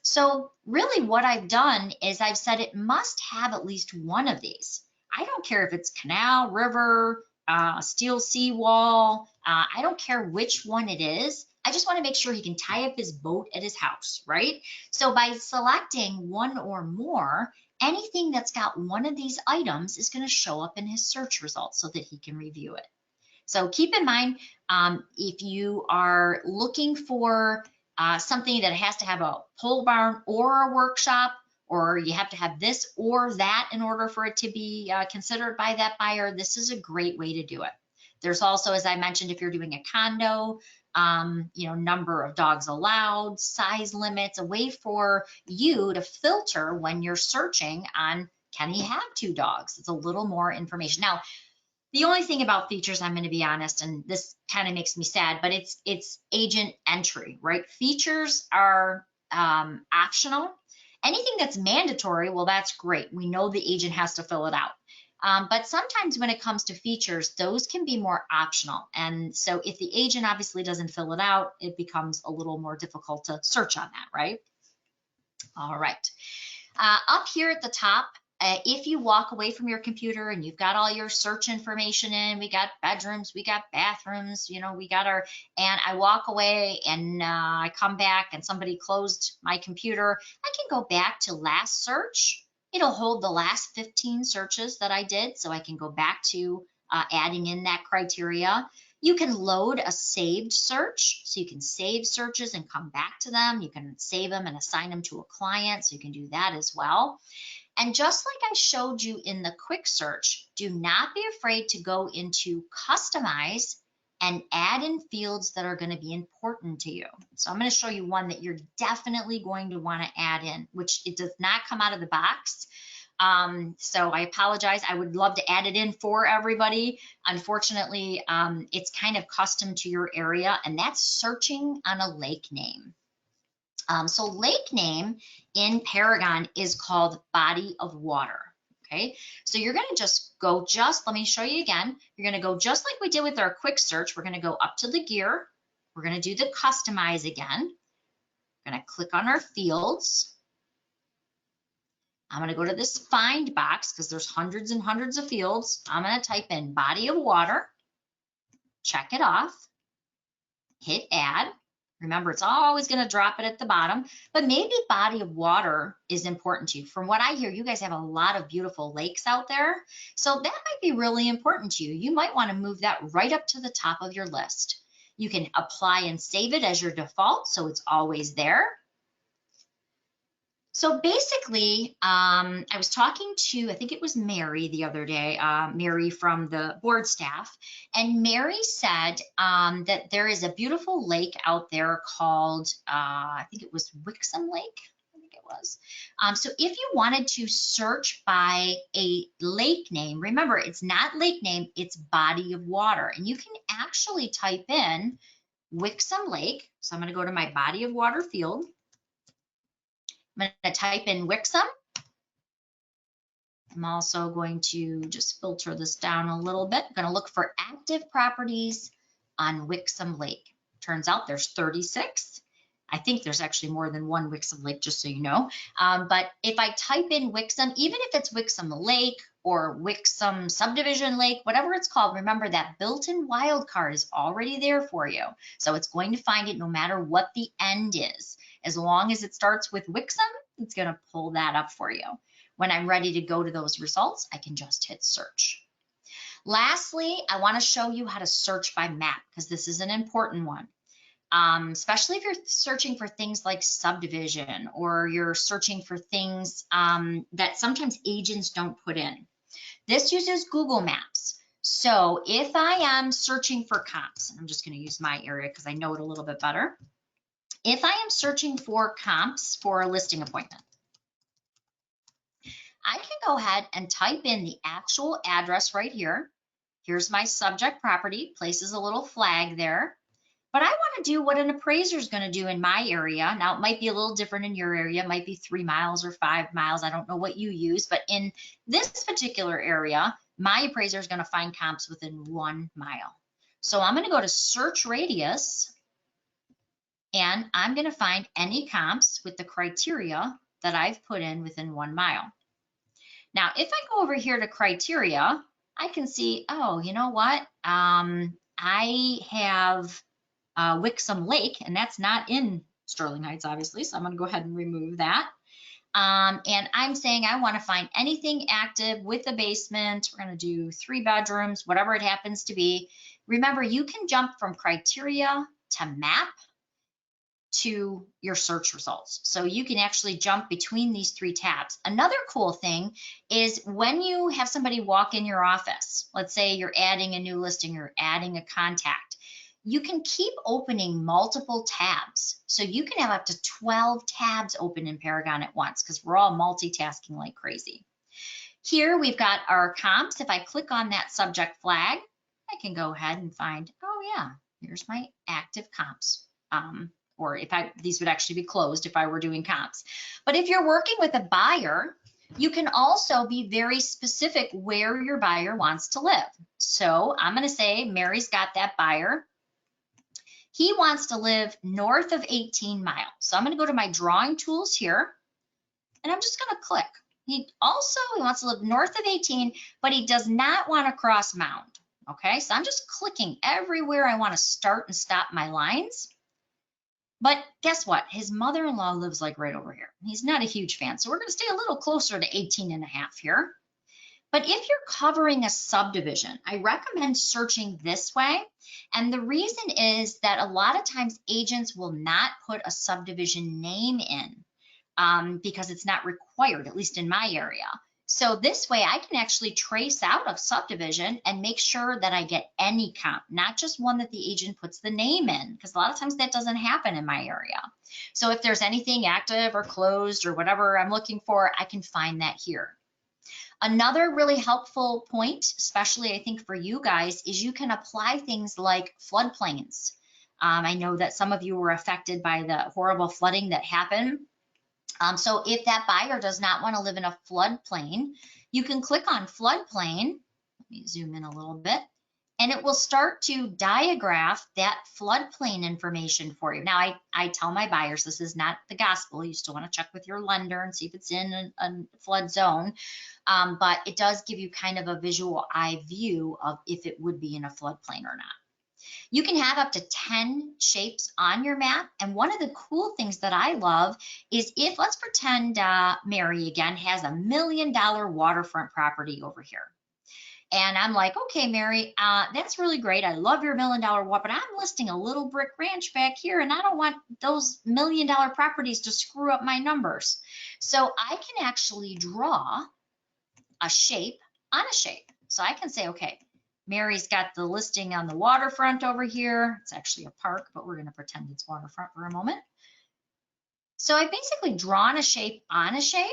So really what I've done is I've said it must have at least one of these. I don't care if it's canal, river, steel seawall. I don't care which one it is. I just want to make sure he can tie up his boat at his house, right? So by selecting one or more, anything that's got one of these items is going to show up in his search results so that he can review it. So keep in mind, if you are looking for something that has to have a pole barn or a workshop, or you have to have this or that in order for it to be considered by that buyer, this is a great way to do it. There's also, as I mentioned, if you're doing a condo, number of dogs allowed, size limits, a way for you to filter when you're searching on, can he have 2 dogs? It's a little more information. Now, the only thing about features, I'm going to be honest, and this kind of makes me sad, but it's agent entry, right? Features are optional. Anything that's mandatory, well, that's great. We know the agent has to fill it out. But sometimes when it comes to features, those can be more optional. And so if the agent obviously doesn't fill it out, it becomes a little more difficult to search on that, right? All right. Up here at the top, if you walk away from your computer and you've got all your search information in, we got bedrooms, we got bathrooms, we got and I walk away and I come back and somebody closed my computer, I can go back to last search. It'll hold the last 15 searches that I did, so I can go back to adding in that criteria. You can load a saved search, so you can save searches and come back to them. You can save them and assign them to a client, so you can do that as well. And just like I showed you in the quick search, do not be afraid to go into customize and add in fields that are going to be important to you. So I'm going to show you one that you're definitely going to want to add in, which it does not come out of the box. So I apologize. I would love to add it in for everybody. Unfortunately, it's kind of custom to your area, and that's searching on a lake name. So lake name in Paragon is called body of water. Okay, so you're going to just go, let me show you again. You're going to go just like we did with our quick search. We're going to go up to the gear. We're going to do the customize again. We're going to click on our fields. I'm going to go to this find box because there's hundreds and hundreds of fields. I'm going to type in body of water, check it off, hit add. Remember, it's always going to drop it at the bottom, but maybe body of water is important to you. From what I hear, you guys have a lot of beautiful lakes out there, so that might be really important to you. You might want to move that right up to the top of your list. You can apply and save it as your default, so it's always there. So basically, I was talking to, I think it was Mary the other day, Mary from the board staff, and Mary said that there is a beautiful lake out there called, I think it was Wixom Lake, I think it was. So if you wanted to search by a lake name, remember, it's not lake name, it's body of water, and you can actually type in Wixom Lake. So I'm going to go to my body of water field. I'm going to type in Wixom. I'm also going to just filter this down a little bit. I'm going to look for active properties on Wixom Lake. Turns out there's 36. I think there's actually more than one Wixom Lake, just so you know. But if I type in Wixom, even if it's Wixom Lake or Wixom Subdivision Lake, whatever it's called, remember that built-in wildcard is already there for you. So it's going to find it no matter what the end is. As long as it starts with Wixom, it's going to pull that up for you. When I'm ready to go to those results, I can just hit search. Lastly, I want to show you how to search by map, because this is an important one. Especially if you're searching for things like subdivision, or you're searching for things that sometimes agents don't put in. This uses Google Maps. So if I am searching for comps, I'm just going to use my area because I know it a little bit better. If I am searching for comps for a listing appointment, I can go ahead and type in the actual address right here. Here's my subject property, places a little flag there. But I want to do what an appraiser is going to do in my area. Now, it might be a little different in your area. It might be 3 miles or 5 miles. I don't know what you use. But in this particular area, my appraiser is going to find comps within 1 mile. So I'm going to go to search radius, and I'm going to find any comps with the criteria that I've put in within 1 mile. Now, if I go over here to criteria, I can see, oh, you know what? I have Wixom Lake, and that's not in Sterling Heights, obviously, so I'm going to go ahead and remove that. And I'm saying I want to find anything active with a basement. We're going to do 3 bedrooms, whatever it happens to be. Remember, you can jump from criteria to map to your search results. So you can actually jump between these 3 tabs. Another cool thing is when you have somebody walk in your office, let's say you're adding a new listing or adding a contact, you can keep opening multiple tabs. So you can have up to 12 tabs open in Paragon at once, because we're all multitasking like crazy. Here we've got our comps. If I click on that subject flag, I can go ahead and find, oh yeah, here's my active comps. Or if these would actually be closed if I were doing comps. But if you're working with a buyer, you can also be very specific where your buyer wants to live. So I'm going to say Mary's got that buyer. He wants to live north of 18 miles. So I'm going to go to my drawing tools here, and I'm just going to click. He wants to live north of 18, but he does not want to cross Mound. Okay, so I'm just clicking everywhere I want to start and stop my lines. But guess what? His mother-in-law lives like right over here. He's not a huge fan, so we're going to stay a little closer to 18 and a half here. But if you're covering a subdivision, I recommend searching this way. And the reason is that a lot of times agents will not put a subdivision name in because it's not required, at least in my area. So this way I can actually trace out a subdivision and make sure that I get any comp, not just one that the agent puts the name in, because a lot of times that doesn't happen in my area. So if there's anything active or closed or whatever I'm looking for, I can find that here. Another really helpful point, especially I think for you guys, is you can apply things like floodplains. I know that some of you were affected by the horrible flooding that happened. So if that buyer does not want to live in a floodplain, you can click on floodplain. Let me zoom in a little bit, and it will start to diagraph that floodplain information for you. Now, I tell my buyers this is not the gospel. You still want to check with your lender and see if it's in a flood zone, but it does give you kind of a visual eye view of if it would be in a floodplain or not. You can have up to 10 shapes on your map. And one of the cool things that I love is if, let's pretend Mary again has $1 million waterfront property over here. And I'm like, okay, Mary, that's really great. I love your $1 million water, but I'm listing a little brick ranch back here, and I don't want those $1 million properties to screw up my numbers. So I can actually draw a shape on a shape. So I can say, okay, Mary's got the listing on the waterfront over here. It's actually a park, but we're going to pretend it's waterfront for a moment. So I've basically drawn a shape on a shape,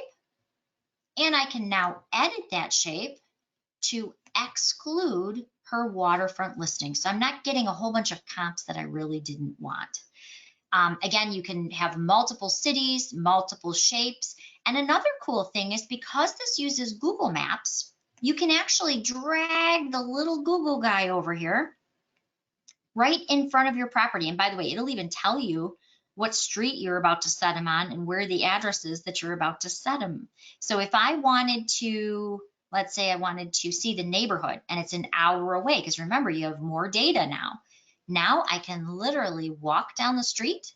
and I can now edit that shape to exclude her waterfront listing. So I'm not getting a whole bunch of comps that I really didn't want. Again, you can have multiple cities, multiple shapes. And another cool thing is because this uses Google Maps, you can actually drag the little Google guy over here right in front of your property. And by the way, it'll even tell you what street you're about to set them on, and where the address is that you're about to set them. So if I wanted to, let's say I wanted to see the neighborhood and it's an hour away, because remember, you have more data now. Now I can literally walk down the street.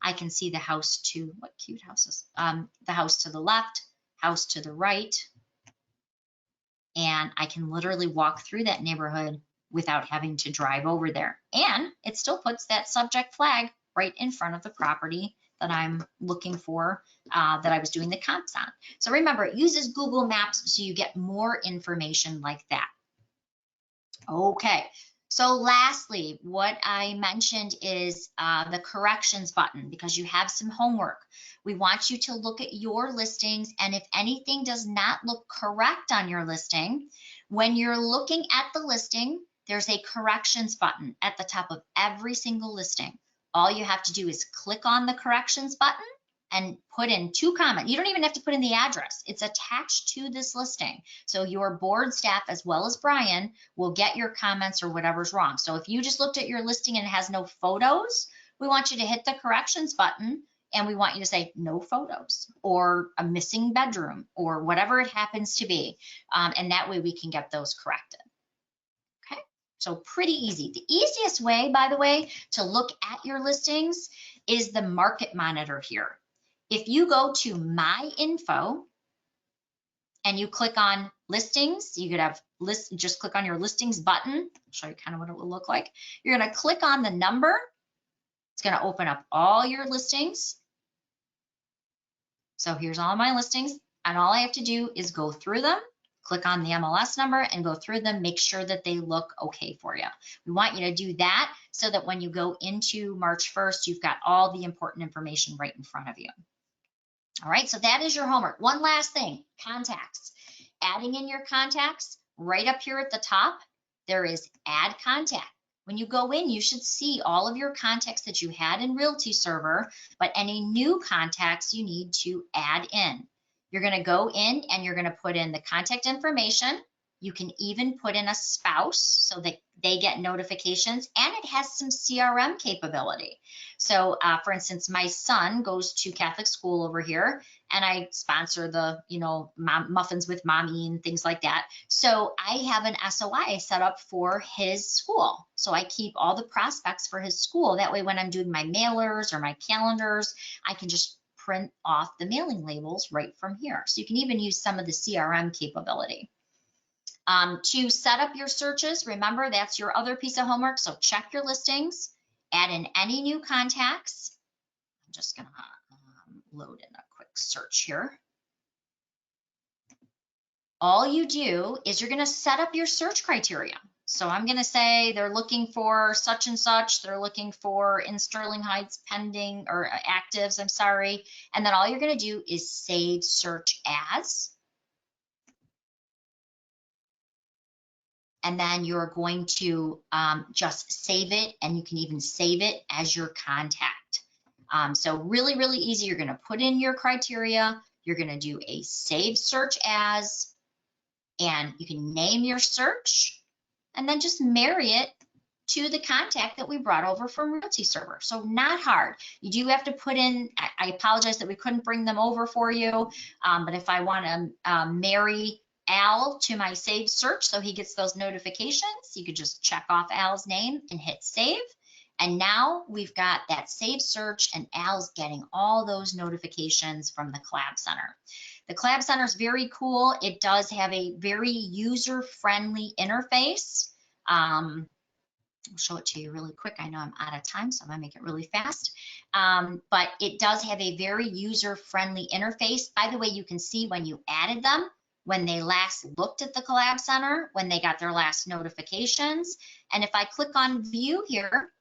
I can see the house to, what cute houses, the house to the left, house to the right, and I can literally walk through that neighborhood without having to drive over there. And it still puts that subject flag right in front of the property that I'm looking for, that I was doing the comps on. So remember, it uses Google Maps, so you get more information like that. Okay, so lastly, what I mentioned is the corrections button, because you have some homework. We want you to look at your listings, and if anything does not look correct on your listing, when you're looking at the listing, there's a corrections button at the top of every single listing. All you have to do is click on the corrections button and put in 2 comments. You don't even have to put in the address. It's attached to this listing. So your board staff, as well as Brian, will get your comments or whatever's wrong. So if you just looked at your listing and it has no photos, we want you to hit the corrections button, and we want you to say no photos, or a missing bedroom, or whatever it happens to be. And that way we can get those corrected. Okay, so pretty easy. The easiest way, by the way, to look at your listings is the market monitor here. If you go to My Info and you click on listings, you could have just click on your listings button. I'll show you kind of what it will look like. You're going to click on the number. It's going to open up all your listings. So here's all my listings, and all I have to do is go through them, click on the MLS number and go through them, make sure that they look okay for you. We want you to do that so that when you go into March 1st, you've got all the important information right in front of you. All right, so that is your homework. One last thing, contacts. Adding in your contacts, right up here at the top, there is Add Contact. When you go in, you should see all of your contacts that you had in Realty Server, but any new contacts you need to add in. You're going to go in and you're going to put in the contact information. You can even put in a spouse so that they get notifications, and it has some CRM capability. So for instance, my son goes to Catholic school over here, and I sponsor the, muffins with mommy and things like that. So I have an SOI set up for his school. So I keep all the prospects for his school. That way, when I'm doing my mailers or my calendars, I can just print off the mailing labels right from here. So you can even use some of the CRM capability. To set up your searches, remember that's your other piece of homework. So check your listings, add in any new contacts. I'm just going to load in a quick search here. All you do is you're going to set up your search criteria. So I'm going to say they're looking for such and such. They're looking for in Sterling Heights pending or actives, I'm sorry. And then all you're going to do is save search as. And then you're going to just save it, and you can even save it as your contact. So really, really easy. You're going to put in your criteria. You're going to do a save search as, and you can name your search, and then just marry it to the contact that we brought over from Realty Server. So not hard. You do have to put in, I apologize that we couldn't bring them over for you, but if I want to marry Al to my saved search so he gets those notifications, you could just check off Al's name and hit save. And now we've got that saved search, and Al's getting all those notifications from the Collab Center. The Collab Center is very cool. It does have a very user-friendly interface. I'll show it to you really quick. I know I'm out of time, so I'm gonna make it really fast. But it does have a very user-friendly interface. By the way, you can see when you added them, when they last looked at the Collab Center, when they got their last notifications. And if I click on view here,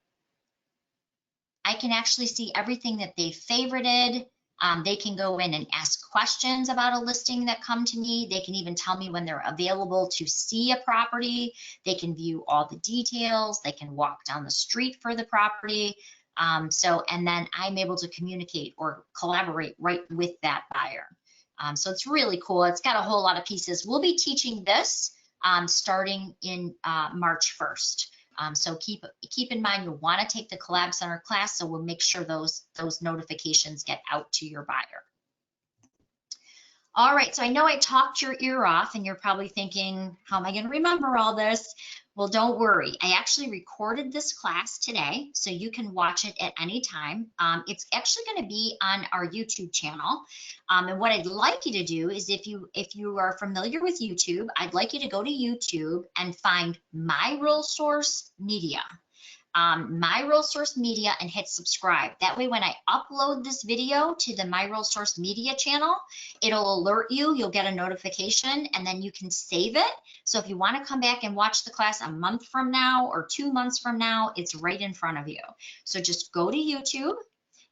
I can actually see everything that they favorited. They can go in and ask questions about a listing that come to me. They can even tell me when they're available to see a property. They can view all the details. They can walk down the street for the property. And then I'm able to communicate or collaborate right with that buyer. So it's really cool. It's got a whole lot of pieces. We'll be teaching this starting in March 1st. So keep in mind you'll want to take the Collab Center class, so we'll make sure those notifications get out to your buyer. All right, so I know I talked your ear off and you're probably thinking, how am I going to remember all this? Well, don't worry. I actually recorded this class today, so you can watch it at any time. It's actually going to be on our YouTube channel. And what I'd like you to do is, if you are familiar with YouTube, I'd like you to go to YouTube and find My Real Source Media. My Real Source Media, and hit subscribe. That way, when I upload this video to the My Real Source Media channel, it'll alert you, you'll get a notification, and then you can save it. So if you want to come back and watch the class a month from now or 2 months from now, it's right in front of you. So just go to YouTube.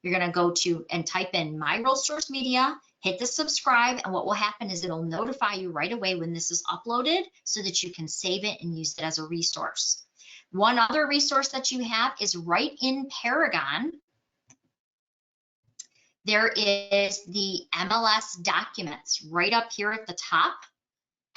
You're going to go to and type in My Real Source Media, hit the subscribe, and what will happen is it'll notify you right away when this is uploaded so that you can save it and use it as a resource. One other resource that you have is right in Paragon. There is the MLS documents right up here at the top.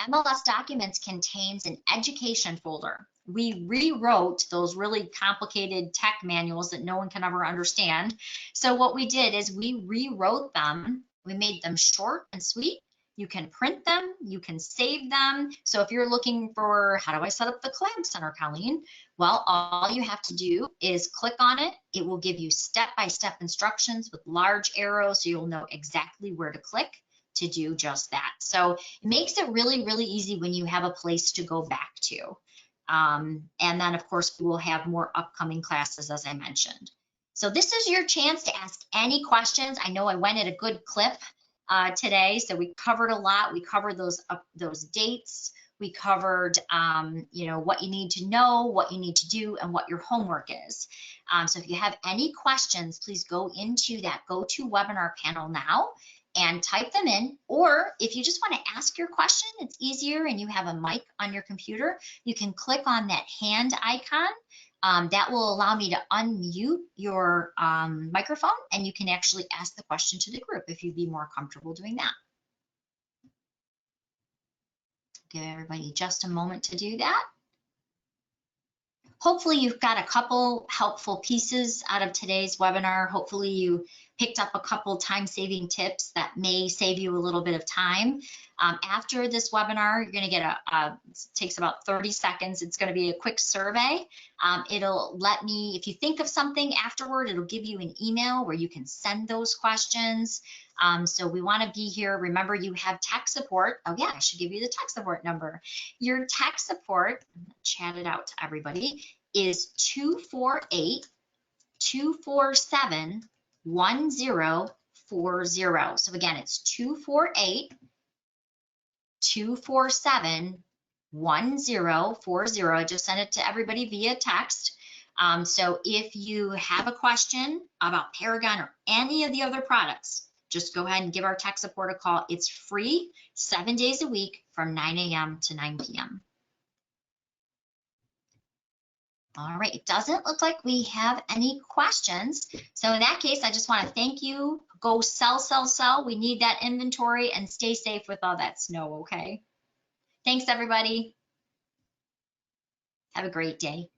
MLS documents contains an education folder. We rewrote those really complicated tech manuals that no one can ever understand. So what we did is we rewrote them. We made them short and sweet. You can print them, you can save them. So if you're looking for, how do I set up the Collab Center, Colleen? Well, all you have to do is click on it. It will give you step-by-step instructions with large arrows, so you'll know exactly where to click to do just that. So it makes it really, really easy when you have a place to go back to. And then, of course, we will have more upcoming classes, as I mentioned. So this is your chance to ask any questions. I know I went at a good clip today, so we covered a lot. We covered those dates. We covered, you know, what you need to know, what you need to do, and what your homework is. So if you have any questions, please go into that GoToWebinar panel now and type them in. Or if you just want to ask your question, it's easier and you have a mic on your computer, you can click on that hand icon. That will allow me to unmute your microphone, and you can actually ask the question to the group if you'd be more comfortable doing that. Give everybody just a moment to do that. Hopefully you've got a couple helpful pieces out of today's webinar. Hopefully you picked up a couple time-saving tips that may save you a little bit of time. After this webinar, you're going to get it takes about 30 seconds. It's going to be a quick survey. It'll let me, if you think of something afterward, it'll give you an email where you can send those questions. So we want to be here. Remember, you have tech support. Oh yeah, I should give you the tech support number. Your tech support, chat it out to everybody, is 248-247-1040. So again, it's 248-247-1040. I just sent it to everybody via text. So if you have a question about Paragon or any of the other products, just go ahead and give our tech support a call. It's free, 7 days a week from 9 a.m. to 9 p.m. All right, it doesn't look like we have any questions. So in that case, I just want to thank you. Go sell, sell, sell. We need that inventory, and stay safe with all that snow, okay? Thanks, everybody. Have a great day.